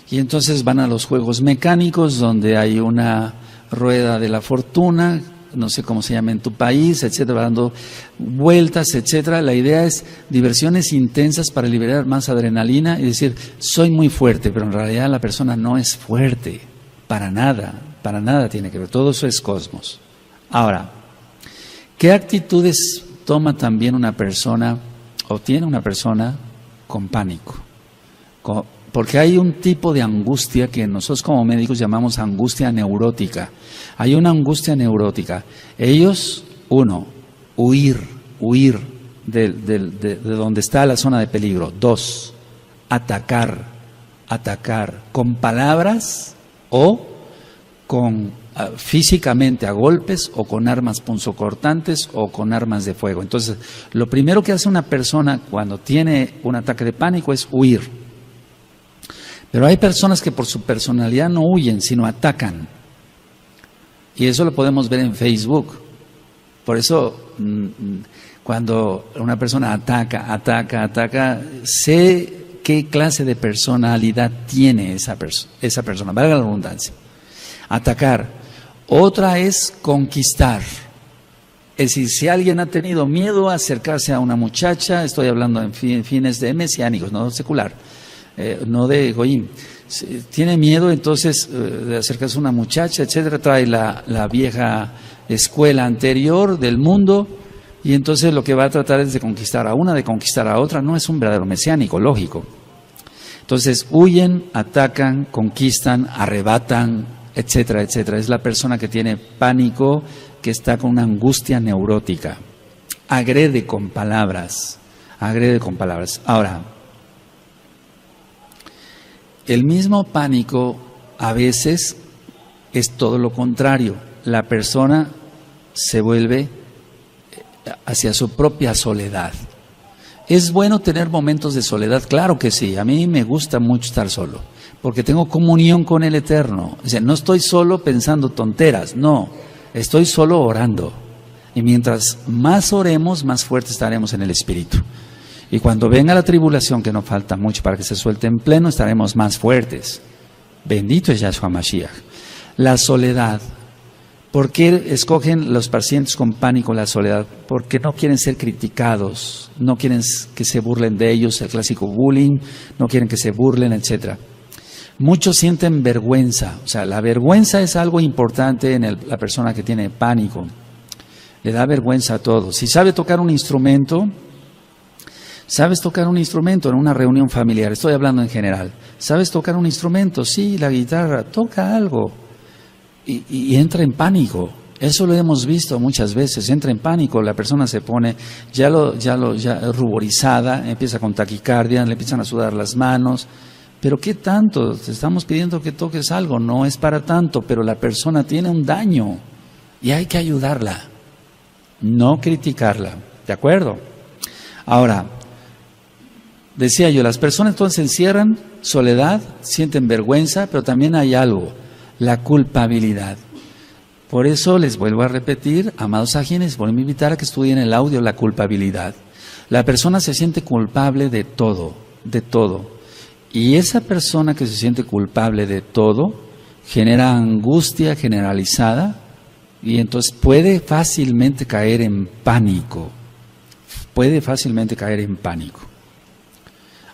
Y entonces van a los juegos mecánicos donde hay una rueda de la fortuna, no sé cómo se llama en tu país, etcétera, dando vueltas, etcétera. La idea es diversiones intensas para liberar más adrenalina y decir, soy muy fuerte, pero en realidad la persona no es fuerte, para nada tiene que ver, todo eso es cosmos. Ahora, ¿qué actitudes toma también una persona o tiene una persona con pánico? Porque hay un tipo de angustia que nosotros como médicos llamamos angustia neurótica. Hay una angustia neurótica. Ellos, uno, huir de donde está la zona de peligro. Dos, atacar con palabras o con físicamente a golpes o con armas punzocortantes o con armas de fuego. Entonces, lo primero que hace una persona cuando tiene un ataque de pánico es huir. Pero hay personas que por su personalidad no huyen, sino atacan. Y eso lo podemos ver en Facebook. Por eso, cuando una persona ataca, sé qué clase de personalidad tiene esa persona, valga la redundancia. Atacar. Otra es conquistar. Es decir, si alguien ha tenido miedo a acercarse a una muchacha, estoy hablando en fines de mesiánicos, no secular, no de Goyim, tiene miedo entonces de acercarse a una muchacha, etcétera, trae la vieja escuela anterior del mundo y entonces lo que va a tratar es de conquistar a una, de conquistar a otra. No es un verdadero mesiánico, lógico. Entonces huyen, atacan, conquistan, arrebatan, etcétera, etcétera. Es la persona que tiene pánico, que está con una angustia neurótica. Agrede con palabras. Ahora, el mismo pánico a veces es todo lo contrario. La persona se vuelve hacia su propia soledad. ¿Es bueno tener momentos de soledad? Claro que sí. A mí me gusta mucho estar solo, porque tengo comunión con el Eterno. O sea, no estoy solo pensando tonteras, no. Estoy solo orando. Y mientras más oremos, más fuertes estaremos en el Espíritu. Y cuando venga la tribulación, que no falta mucho para que se suelte en pleno, estaremos más fuertes. Bendito es Yahshua Mashiach. La soledad. ¿Por qué escogen los pacientes con pánico la soledad? Porque no quieren ser criticados, no quieren que se burlen de ellos, el clásico bullying, no quieren que se burlen, etcétera. Muchos sienten vergüenza. O sea, la vergüenza es algo importante en la persona que tiene pánico. Le da vergüenza a todo. Si sabe tocar un instrumento, ¿sabes tocar un instrumento en una reunión familiar? Estoy hablando en general. ¿Sabes tocar un instrumento? Sí, la guitarra, toca algo. Y entra en pánico. Eso lo hemos visto muchas veces. Entra en pánico, la persona se pone ya ruborizada, empieza con taquicardia, le empiezan a sudar las manos. Pero ¿qué tanto? Te estamos pidiendo que toques algo, no es para tanto, pero la persona tiene un daño y hay que ayudarla, no criticarla. ¿De acuerdo? Ahora, decía yo, las personas entonces se encierran, soledad, sienten vergüenza, pero también hay algo, la culpabilidad. Por eso les vuelvo a repetir, amados ajines, vuelvo a invitar a que estudien el audio, la culpabilidad. La persona se siente culpable de todo, de todo. Y esa persona que se siente culpable de todo genera angustia generalizada y entonces puede fácilmente caer en pánico.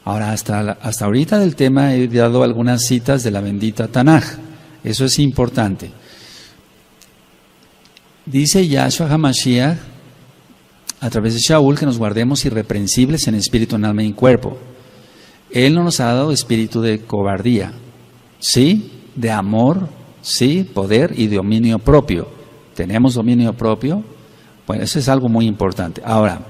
Ahora, hasta ahorita del tema he dado algunas citas de la bendita Tanaj. Eso es importante. Dice Yahshua HaMashiach a través de Shaul que nos guardemos irreprensibles en espíritu, en alma y en cuerpo. Él no nos ha dado espíritu de cobardía, sí, de amor, sí, poder y dominio propio. ¿Tenemos dominio propio? Bueno, eso es algo muy importante. Ahora,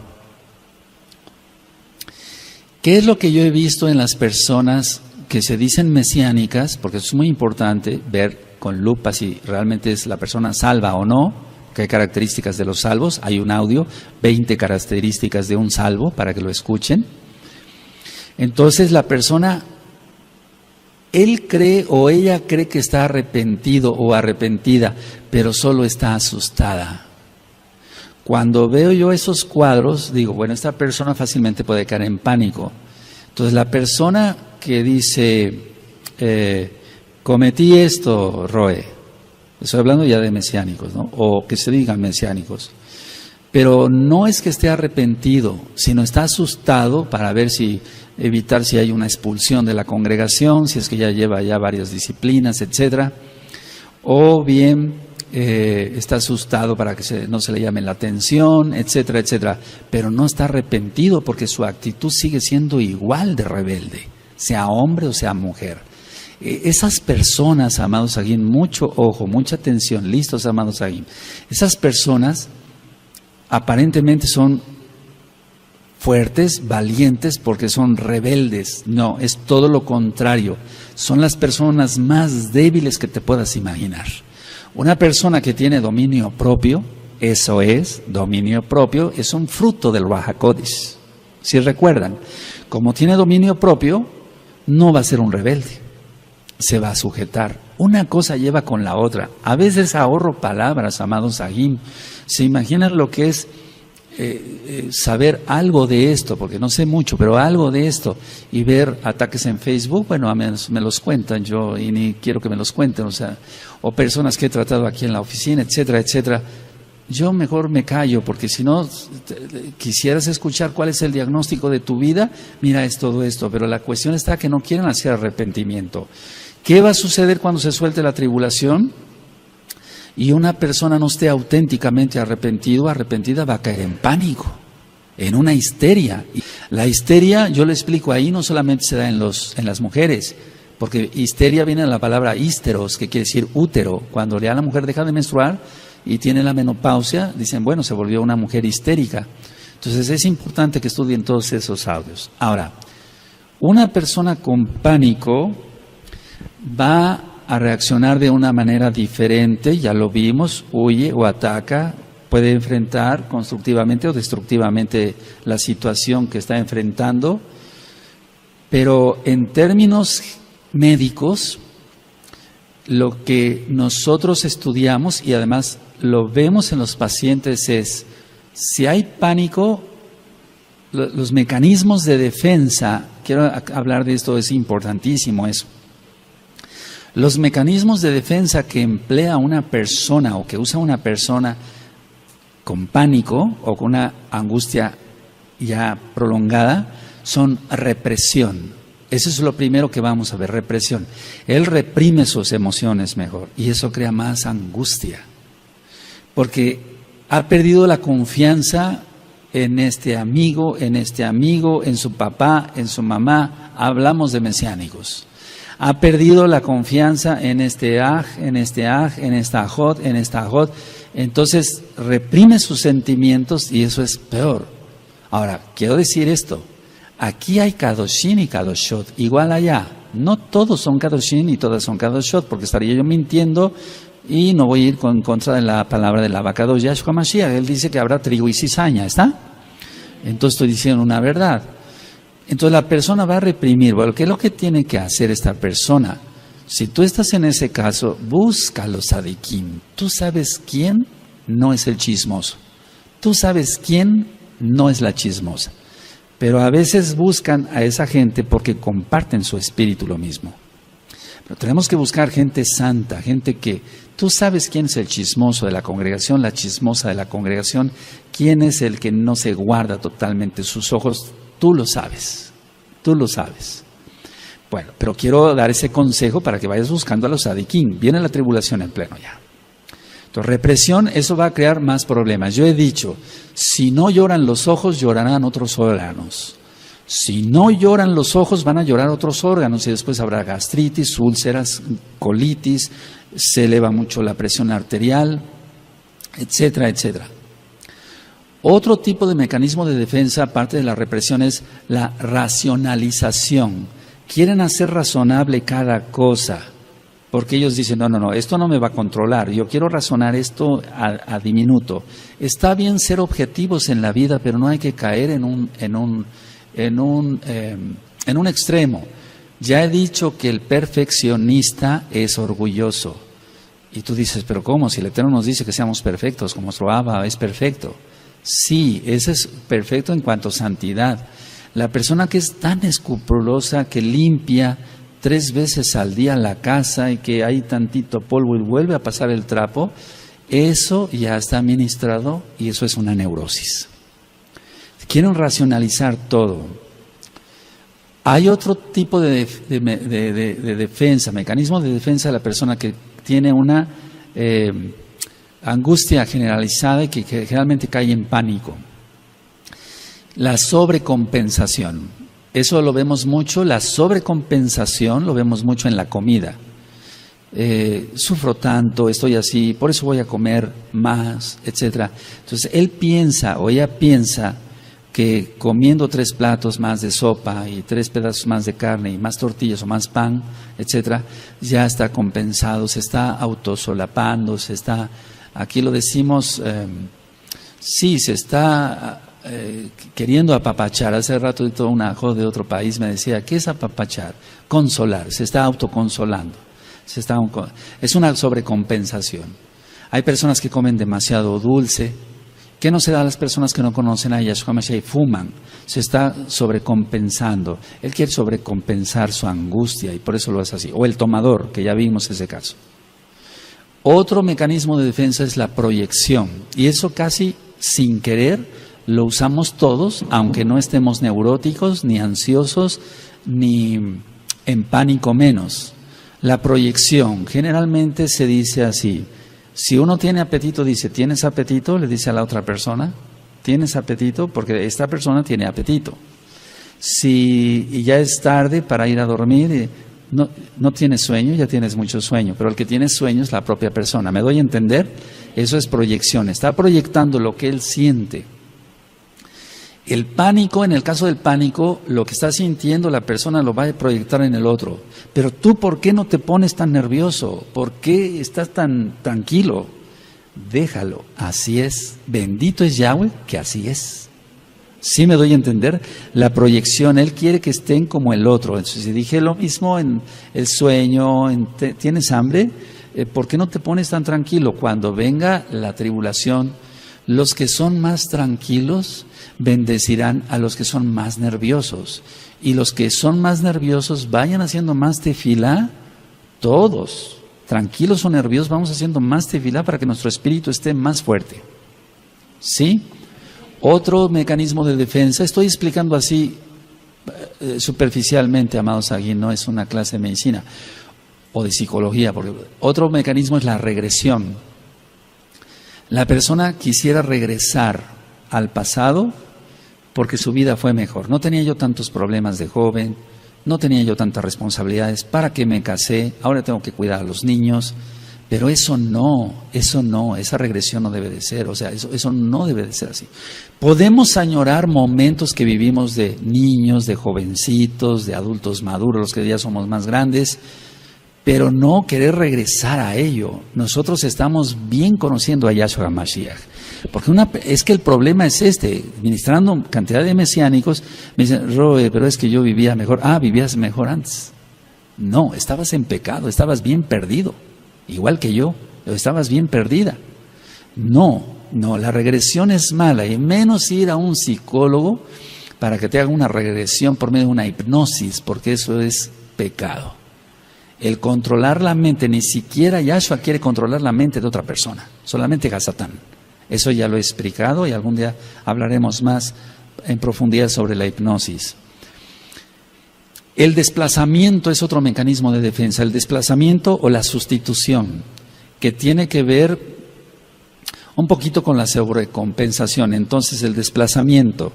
¿qué es lo que yo he visto en las personas que se dicen mesiánicas? Porque eso es muy importante ver con lupa si realmente es la persona salva o no, que hay características de los salvos. Hay un audio, 20 características de un salvo para que lo escuchen. Entonces la persona él cree o ella cree que está arrepentido o arrepentida, pero solo está asustada. Cuando veo yo esos cuadros, digo, bueno, esta persona fácilmente puede caer en pánico. Entonces la persona que dice, cometí esto, Roe, estoy hablando ya de mesiánicos, ¿no? O que se digan mesiánicos. Pero no es que esté arrepentido, sino está asustado para ver evitar si hay una expulsión de la congregación, si es que ya lleva ya varias disciplinas, etcétera. O bien está asustado para que no se le llame la atención, etcétera, etcétera. Pero no está arrepentido porque su actitud sigue siendo igual de rebelde, sea hombre o sea mujer. Esas personas, amados Aguín, mucho ojo, mucha atención, listos, amados Aguín. Esas personas aparentemente son fuertes, valientes, porque son rebeldes. No, es todo lo contrario. Son las personas más débiles que te puedas imaginar. Una persona que tiene dominio propio, eso es, dominio propio, es un fruto del Ruach HaKodesh. Si recuerdan, como tiene dominio propio, no va a ser un rebelde. Se va a sujetar. Una cosa lleva con la otra. A veces ahorro palabras, amados Aguín. ¿Se imaginan lo que es saber algo de esto? Porque no sé mucho, pero algo de esto. Y ver ataques en Facebook, bueno, a menos me los cuentan yo y ni quiero que me los cuenten. O personas que he tratado aquí en la oficina, etcétera, etcétera. Yo mejor me callo, porque si no quisieras escuchar cuál es el diagnóstico de tu vida, mira, es todo esto. Pero la cuestión está que no quieren hacer arrepentimiento. ¿Qué va a suceder cuando se suelte la tribulación? Y una persona no esté auténticamente arrepentida, va a caer en pánico, en una histeria. La histeria, yo le explico ahí, no solamente se da en las mujeres, porque histeria viene de la palabra hísteros, que quiere decir útero. Cuando ya la mujer deja de menstruar y tiene la menopausia, dicen, bueno, se volvió una mujer histérica. Entonces es importante que estudien todos esos audios. Ahora, una persona con pánico va a reaccionar de una manera diferente, ya lo vimos, huye o ataca, puede enfrentar constructivamente o destructivamente la situación que está enfrentando, pero en términos médicos, lo que nosotros estudiamos y además lo vemos en los pacientes es, si hay pánico, los mecanismos de defensa, quiero hablar de esto, es importantísimo eso. Los mecanismos de defensa que emplea una persona o que usa una persona con pánico o con una angustia ya prolongada son represión. Eso es lo primero que vamos a ver, represión. Él reprime sus emociones mejor y eso crea más angustia porque ha perdido la confianza en este amigo, en su papá, en su mamá. Hablamos de mesiánicos. Ha perdido la confianza en este aj, en esta ajot. Entonces reprime sus sentimientos y eso es peor. Ahora, quiero decir esto. Aquí hay Kadoshim y Kadoshot, igual allá. No todos son Kadoshim y todas son Kadoshot, porque estaría yo mintiendo y no voy a ir en contra de la palabra del Abacadosh Yahshua Mashiach. Él dice que habrá trigo y cizaña, ¿está? Entonces estoy diciendo una verdad. Entonces la persona va a reprimir. Bueno, ¿qué es lo que tiene que hacer esta persona? Si tú estás en ese caso, busca los tzadikim. Tú sabes quién no es el chismoso. Tú sabes quién no es la chismosa. Pero a veces buscan a esa gente porque comparten su espíritu lo mismo. Pero tenemos que buscar gente santa, gente que tú sabes quién es el chismoso de la congregación, la chismosa de la congregación, quién es el que no se guarda totalmente sus ojos. Tú lo sabes, tú lo sabes. Bueno, pero quiero dar ese consejo para que vayas buscando a los tzadikim. Viene la tribulación en pleno ya. Entonces, represión, eso va a crear más problemas. Yo he dicho, si no lloran los ojos, llorarán otros órganos. Si no lloran los ojos, van a llorar otros órganos y después habrá gastritis, úlceras, colitis, se eleva mucho la presión arterial, etcétera, etcétera. Otro tipo de mecanismo de defensa, aparte de la represión, es la racionalización. Quieren hacer razonable cada cosa, porque ellos dicen, no, esto no me va a controlar, yo quiero razonar esto a diminuto. Está bien ser objetivos en la vida, pero no hay que caer en un extremo. Ya he dicho que el perfeccionista es orgulloso. Y tú dices, pero ¿cómo? Si el Eterno nos dice que seamos perfectos, como nuestro Abba es perfecto. Sí, ese es perfecto en cuanto a santidad. La persona que es tan escrupulosa, que limpia 3 veces al día la casa y que hay tantito polvo y vuelve a pasar el trapo, eso ya está ministrado y eso es una neurosis. Quieren racionalizar todo. Hay otro tipo de defensa, mecanismo de defensa de la persona que tiene una angustia generalizada y que generalmente cae en pánico. La sobrecompensación. Eso lo vemos mucho, la sobrecompensación lo vemos mucho en la comida. Sufro tanto, estoy así, por eso voy a comer más, etcétera. Entonces él piensa o ella piensa que comiendo 3 platos más de sopa y 3 pedazos más de carne y más tortillas o más pan, etcétera, ya está compensado, se está autosolapando, se está, aquí lo decimos, sí, se está queriendo apapachar. Hace rato todo un ajo de otro país me decía, ¿qué es apapachar? Consolar, se está autoconsolando, es una sobrecompensación. Hay personas que comen demasiado dulce. ¿Qué no se da a las personas que no conocen a Yahshua Mashiach y fuman? Se está sobrecompensando. Él quiere sobrecompensar su angustia y por eso lo hace así. O el tomador, que ya vimos ese caso. Otro mecanismo de defensa es la proyección. Y eso casi sin querer lo usamos todos, aunque no estemos neuróticos, ni ansiosos, ni en pánico menos. La proyección generalmente se dice así. Si uno tiene apetito, dice, ¿tienes apetito? Le dice a la otra persona, ¿tienes apetito? Porque esta persona tiene apetito. Si ya es tarde para ir a dormir, no tienes sueño, ya tienes mucho sueño, pero el que tiene sueño es la propia persona. ¿Me doy a entender? Eso es proyección, está proyectando lo que él siente. El pánico, en el caso del pánico, lo que está sintiendo la persona lo va a proyectar en el otro. Pero tú, ¿por qué no te pones tan nervioso? ¿Por qué estás tan tranquilo? Déjalo, así es. Bendito es Yahweh, que así es. ¿Sí me doy a entender? La proyección, Él quiere que estén como el otro. Entonces, si dije lo mismo en el sueño, ¿tienes hambre? ¿Por qué no te pones tan tranquilo? Cuando venga la tribulación, los que son más tranquilos bendecirán a los que son más nerviosos. Y los que son más nerviosos vayan haciendo más tefilá, todos, tranquilos o nerviosos, vamos haciendo más tefilá para que nuestro espíritu esté más fuerte. ¿Sí? Otro mecanismo de defensa, estoy explicando así superficialmente, amados aquí, no es una clase de medicina o de psicología, porque otro mecanismo es la regresión. La persona quisiera regresar al pasado porque su vida fue mejor. No tenía yo tantos problemas de joven, no tenía yo tantas responsabilidades, ¿para qué me casé? Ahora tengo que cuidar a los niños. Pero eso no, esa regresión no debe de ser, o sea, eso no debe de ser así. Podemos añorar momentos que vivimos de niños, de jovencitos, de adultos maduros, los que ya somos más grandes, pero no querer regresar a ello. Nosotros estamos bien conociendo a Yahshua Mashiach, porque es que el problema es ministrando cantidad de mesiánicos, me dicen, Roe, pero es que yo vivía mejor. Vivías mejor antes. No, estabas en pecado, estabas bien perdido, igual que yo, estabas bien perdida. No, la regresión es mala, y menos ir a un psicólogo para que te haga una regresión por medio de una hipnosis, porque eso es pecado. El controlar la mente, ni siquiera Yahshua quiere controlar la mente de otra persona, solamente Hasatán. Eso ya lo he explicado y algún día hablaremos más en profundidad sobre la hipnosis. El desplazamiento es otro mecanismo de defensa, el desplazamiento o la sustitución, que tiene que ver un poquito con la sobrecompensación. Entonces el desplazamiento,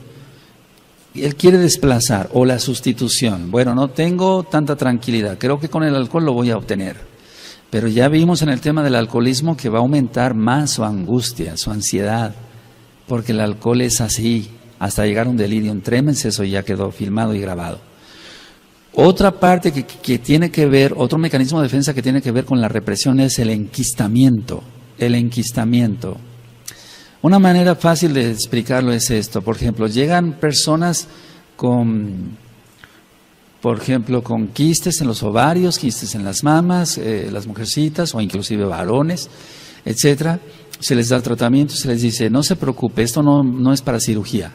él quiere desplazar, o la sustitución. Bueno, no tengo tanta tranquilidad, creo que con el alcohol lo voy a obtener. Pero ya vimos en el tema del alcoholismo que va a aumentar más su angustia, su ansiedad, porque el alcohol es así, hasta llegar a un delirium tremens, eso ya quedó filmado y grabado. Otra parte que tiene que ver, otro mecanismo de defensa que tiene que ver con la represión es el enquistamiento. El enquistamiento. Una manera fácil de explicarlo es esto. Por ejemplo, llegan personas con por ejemplo, con quistes en los ovarios, quistes en las mamas, las mujercitas o inclusive varones, etcétera. Se les da tratamiento, se les dice, no se preocupe, esto no es para cirugía.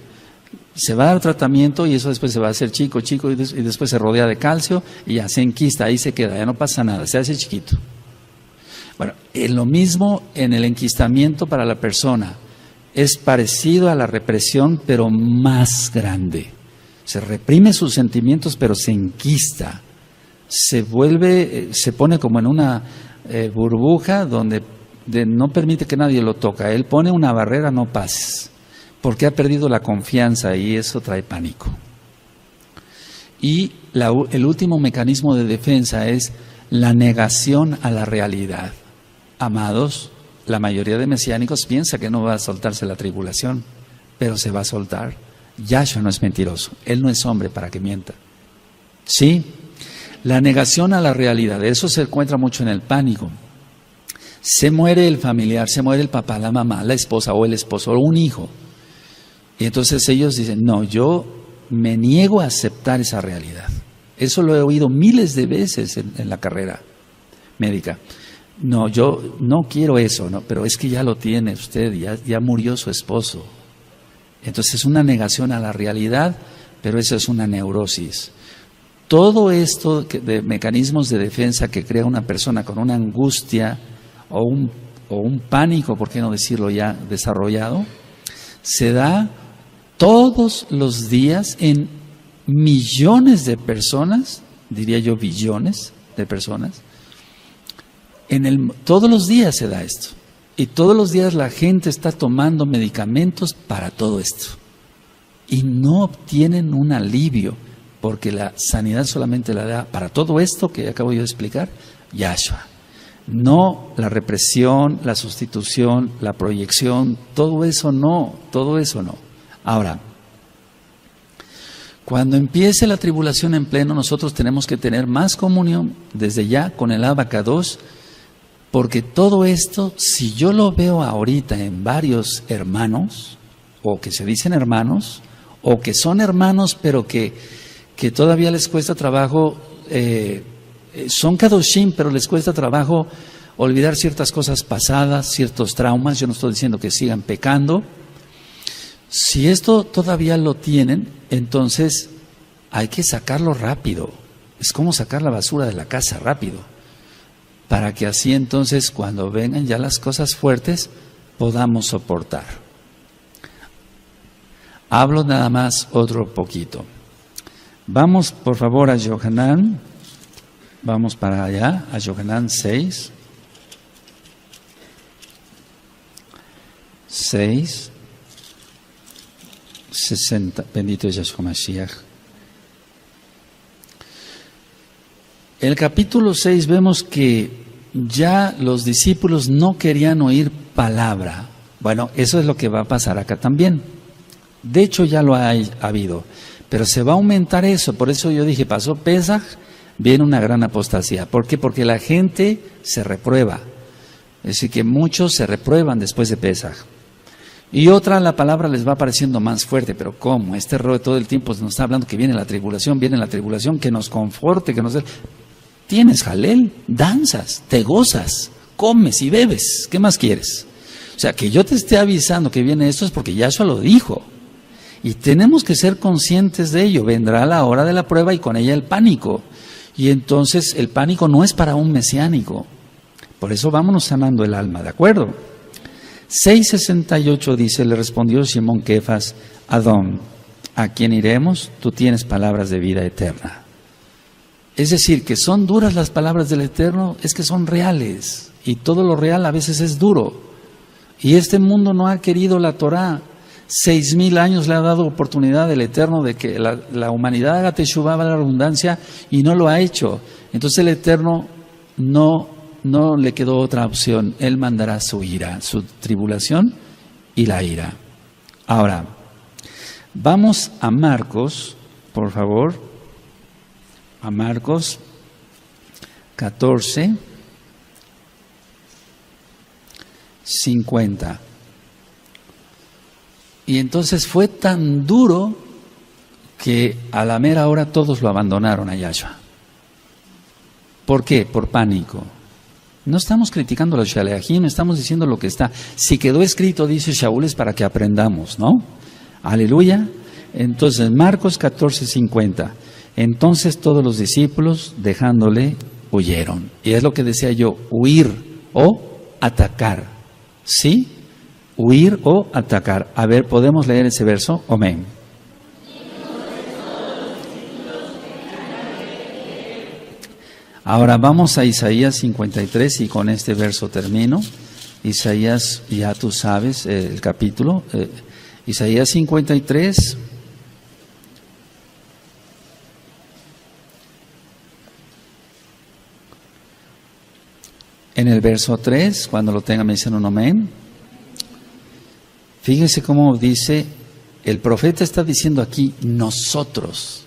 Se va a dar tratamiento y eso después se va a hacer chico y después se rodea de calcio y ya se enquista, ahí se queda, ya no pasa nada, se hace chiquito. Bueno, lo mismo en el enquistamiento para la persona. Es parecido a la represión, pero más grande. Se reprime sus sentimientos, pero se enquista. Se pone como en una burbuja donde no permite que nadie lo toque. Él pone una barrera, no pases, porque ha perdido la confianza y eso trae pánico. Y el último mecanismo de defensa es la negación a la realidad. Amados, la mayoría de mesiánicos piensa que no va a soltarse la tribulación, pero se va a soltar. Yahshua no es mentiroso, Él no es hombre para que mienta. Sí, la negación a la realidad, eso se encuentra mucho en el pánico. Se muere el familiar, se muere el papá, la mamá, la esposa o el esposo o un hijo. Y entonces ellos dicen, no, yo me niego a aceptar esa realidad. Eso lo he oído miles de veces en la carrera médica. No, yo no quiero eso, no, pero es que ya lo tiene usted, ya murió su esposo. Entonces es una negación a la realidad, pero eso es una neurosis. Todo esto de mecanismos de defensa que crea una persona con una angustia o un pánico, por qué no decirlo ya desarrollado, se da todos los días en millones de personas, diría yo billones de personas. Todos los días se da esto. Y todos los días la gente está tomando medicamentos para todo esto. Y no obtienen un alivio, porque la sanidad solamente la da para todo esto que acabo yo de explicar, Yahshua. No la represión, la sustitución, la proyección, todo eso no. Ahora, cuando empiece la tribulación en pleno, nosotros tenemos que tener más comunión desde ya con el Abacados, porque todo esto, si yo lo veo ahorita en varios hermanos, o que se dicen hermanos, o que son hermanos pero que todavía les cuesta trabajo, son kadoshim, pero les cuesta trabajo olvidar ciertas cosas pasadas, ciertos traumas. Yo no estoy diciendo que sigan pecando. Si esto todavía lo tienen, entonces hay que sacarlo rápido. Es como sacar la basura de la casa rápido, para que así entonces cuando vengan ya las cosas fuertes podamos soportar. Hablo nada más otro poquito. Vamos por favor a Yohanan, vamos para allá, a Yohanan 6, 60, bendito es Yahshua Mashiach. El capítulo 6 vemos que ya los discípulos no querían oír palabra. Bueno, eso es lo que va a pasar acá también. De hecho ya lo ha habido, pero se va a aumentar eso. Por eso yo dije, pasó Pesaj, viene una gran apostasía. ¿Por qué? Porque la gente se reprueba. Es decir, que muchos se reprueban después de Pesaj. Y otra, la palabra les va pareciendo más fuerte, pero ¿cómo? Este rollo todo el tiempo nos está hablando que viene la tribulación, que nos conforte, que nos dé. Tienes jalel, danzas, te gozas, comes y bebes, ¿qué más quieres? O sea, que yo te esté avisando que viene esto es porque Yahshua lo dijo. Y tenemos que ser conscientes de ello. Vendrá la hora de la prueba y con ella el pánico. Y entonces el pánico no es para un mesiánico. Por eso vámonos sanando el alma, ¿de acuerdo? 6:68 dice, le respondió Simón Kefas, Adón, ¿a quién iremos? Tú tienes palabras de vida eterna. Es decir, que son duras las palabras del Eterno, es que son reales. Y todo lo real a veces es duro. Y este mundo no ha querido la Torah. 6,000 años le ha dado oportunidad el Eterno de que la humanidad haga teshuvá, la redundancia, y no lo ha hecho. Entonces el Eterno no le quedó otra opción. Él mandará su ira, su tribulación y la ira. Ahora, vamos a Marcos, por favor. A Marcos 14, 50. Y entonces fue tan duro que a la mera hora todos lo abandonaron a Yahshua. ¿Por qué? Por pánico. No estamos criticando a los Shaleachim, estamos diciendo lo que está. Si quedó escrito, dice Shaul, es para que aprendamos, ¿no? Aleluya. Entonces, Marcos 14:50. Entonces todos los discípulos, dejándole, huyeron. Y es lo que decía yo, huir o atacar. ¿Sí? Huir o atacar. A ver, ¿podemos leer ese verso? Amén. Ahora vamos a Isaías 53 y con este verso termino. Isaías, ya tú sabes el capítulo. Isaías 53. En el verso 3, cuando lo tengan me dicen un amén. Fíjense cómo dice, el profeta está diciendo aquí, nosotros.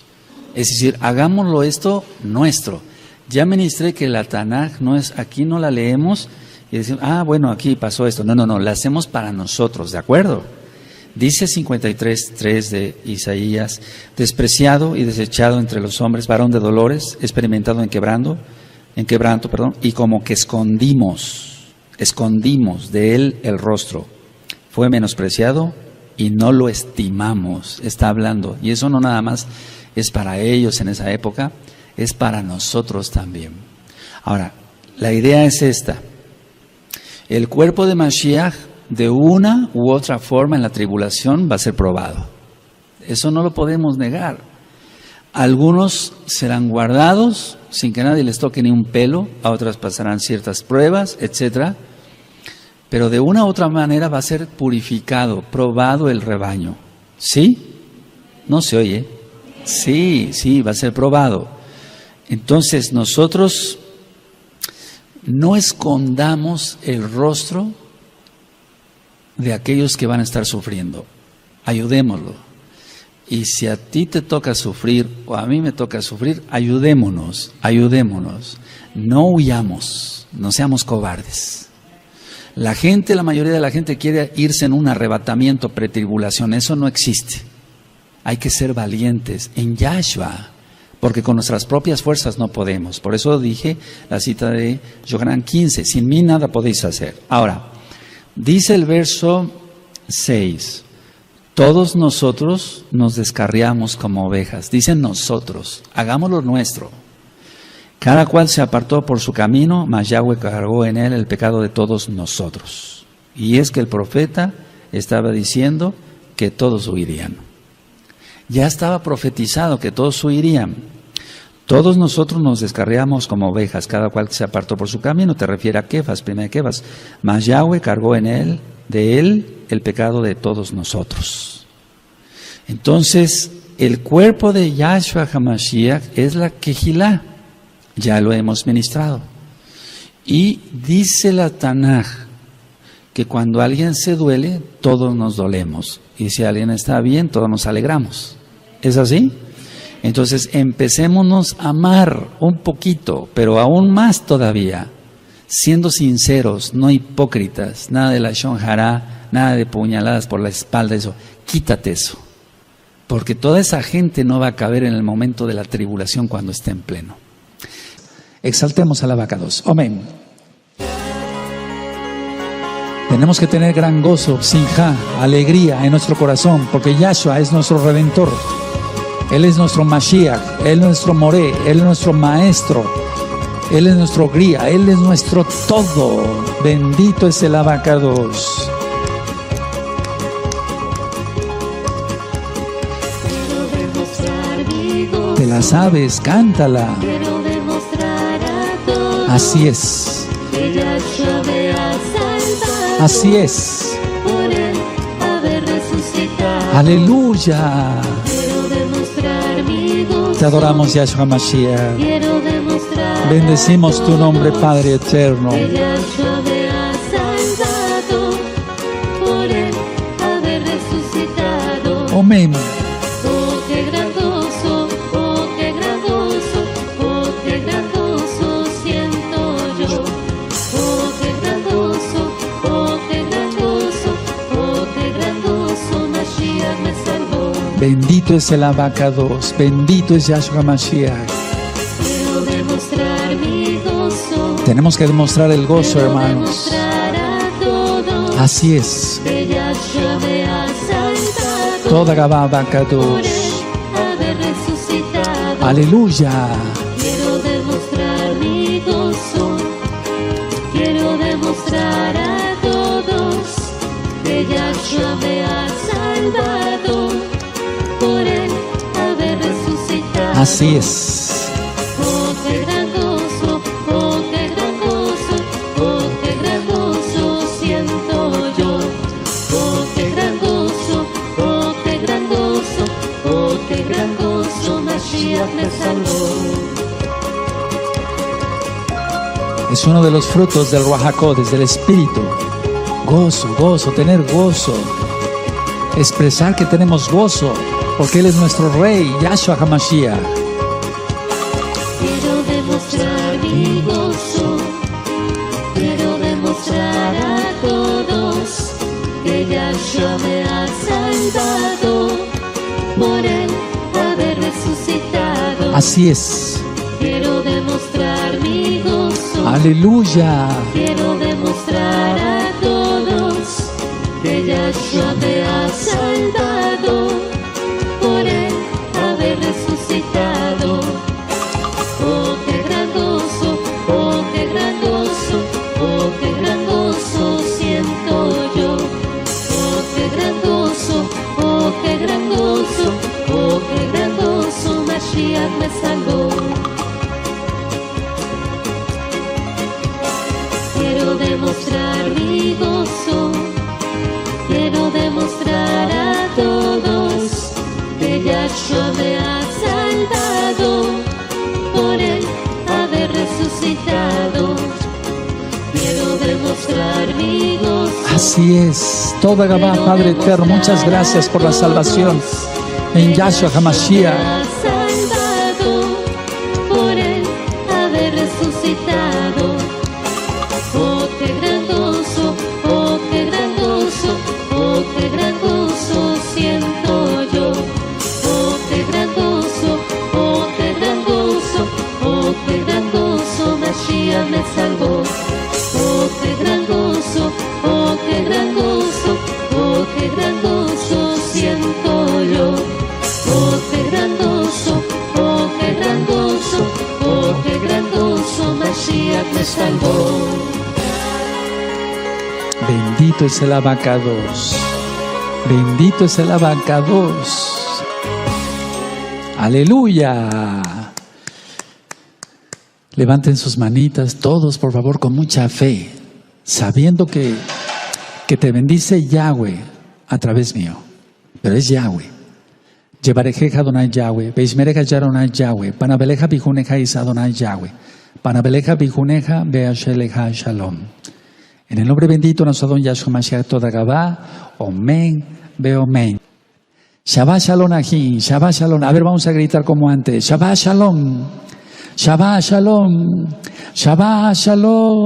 Es decir, hagámoslo esto nuestro. Ya ministré que la Tanaj no es, aquí no la leemos y decimos, bueno, aquí pasó esto. No, la hacemos para nosotros, ¿de acuerdo? Dice 53:3 de Isaías, despreciado y desechado entre los hombres, varón de dolores, experimentado en quebranto, y como que escondimos de él el rostro. Fue menospreciado y no lo estimamos, está hablando. Y eso no nada más es para ellos en esa época, es para nosotros también. Ahora, la idea es esta. El cuerpo de Mashiach, de una u otra forma en la tribulación, va a ser probado. Eso no lo podemos negar. Algunos serán guardados sin que nadie les toque ni un pelo, a otras pasarán ciertas pruebas, etcétera. Pero de una u otra manera va a ser purificado, probado el rebaño. ¿Sí? ¿No se oye? Sí, va a ser probado. Entonces nosotros no escondamos el rostro de aquellos que van a estar sufriendo. Ayudémoslo. Y si a ti te toca sufrir o a mí me toca sufrir, ayudémonos. No huyamos, no seamos cobardes. La mayoría de la gente quiere irse en un arrebatamiento pretribulación. Eso no existe. Hay que ser valientes en Yahshua, porque con nuestras propias fuerzas no podemos. Por eso dije la cita de Yohanan 15, sin mí nada podéis hacer. Ahora, dice el verso 6, todos nosotros nos descarriamos como ovejas. Dicen nosotros, hagámoslo nuestro. Cada cual se apartó por su camino, mas Yahweh cargó en él el pecado de todos nosotros. Y es que el profeta estaba diciendo que todos huirían. Ya estaba profetizado que todos huirían. Todos nosotros nos descarriamos como ovejas, cada cual se apartó por su camino. Te refiere a Kefas, primera Kefas. Mas Yahweh cargó en él, de él, el pecado de todos nosotros. Entonces, el cuerpo de Yahshua HaMashiach es la Kehilá. Ya lo hemos ministrado. Y dice la Tanaj que cuando alguien se duele, todos nos dolemos. Y si alguien está bien, todos nos alegramos. ¿Es así? Entonces empecémonos a amar un poquito, pero aún más todavía, siendo sinceros, no hipócritas, nada de la Shon Hará, nada de puñaladas por la espalda, eso, quítate eso. Porque toda esa gente no va a caber en el momento de la tribulación cuando esté en pleno. Exaltemos al Abacados. Amén. Tenemos que tener gran gozo, sinjá, alegría en nuestro corazón, porque Yahshua es nuestro Redentor. Él es nuestro Mashiach, Él es nuestro Moré, Él es nuestro Maestro, Él es nuestro guía, Él es nuestro todo. Bendito es el Abacados. Te la sabes, cántala. Así es. Así es. Aleluya. Te adoramos, Yahshua Mashiach. Bendecimos tu nombre, Padre eterno. Amén. Bendito Bendito es el abacados, bendito es Yahshua Mashiach. Quiero demostrar mi gozo. Tenemos que demostrar el gozo, hermanos. Demostrar a todos Así es. que Yahshua me ha salvado. Toda Gabá Por abacados. él haber resucitado. Aleluya. Quiero demostrar mi gozo. Quiero demostrar a todos que Yahshua me ha salvado. Por él haber resucitado. Así es. Oh, qué gran gozo, oh, qué gran gozo, oh, qué gran gozo siento yo. Oh, qué gran gozo, oh, qué gran gozo, oh, qué gran gozo, Mashiach me salvó. Es uno de los frutos del Ruach HaKodesh, del Espíritu. Gozo, gozo, tener gozo. Expresar que tenemos gozo, porque Él es nuestro Rey, Yahshua HaMashiach. Quiero demostrar mi gozo, quiero demostrar a todos que Yahshua me ha salvado, por él haber resucitado. Así es. Quiero demostrar mi gozo, Aleluya. quiero demostrar a todos que Yahshua me ha salvado, por él haber resucitado. Oh, qué gran gozo, oh, qué gran gozo, oh, qué gran gozo siento yo. Oh, qué gran gozo, oh, qué gran gozo, oh, qué gran gozo, Mashiach me salvó. Quiero demostrar mi gozo, quiero demostrar a todos que Yahshua me ha salvado, por él haber resucitado. Quiero demostrar mi gozo. Así es. Toda Gabá, Padre eterno, muchas gracias por la salvación en Yahshua HaMashiach. Salvado, por él haber resucitado. Oh, qué gran gozo, oh, qué gran gozo, oh, qué gran gozo siento yo. Oh, qué gran gozo, oh, qué gran gozo, oh, qué gran gozo, Mashiach me salvó. Oh, qué gran gozo, oh, qué gran gozo, oh, qué gran gozo siento yo. Oh, qué gran gozo, oh, qué gran gozo, oh, qué gran gozo, Mashiach me salvó. Bendito es el abacados. Bendito es el abacados. Aleluya. Levanten sus manitas todos, por favor, con mucha fe, sabiendo que te bendice Yahweh a través mío. Pero es Yahweh. Llevarejeja Adonai Yahweh, Beishmereja Yaronai Yahweh, Panabeleja Bijuneja Is Adonai Yahweh, Panabeleja Bijuneja Beasheleja Shalom. En el nombre bendito de nuestro Adon Yahshua Mashiach toda Gabá, Omen, Beomen. Shabbat Shalom Ahin, Shabbat Shalom. A ver, vamos a gritar como antes. Shabbat Shalom, Shabbat Shalom, Shabbat Shalom.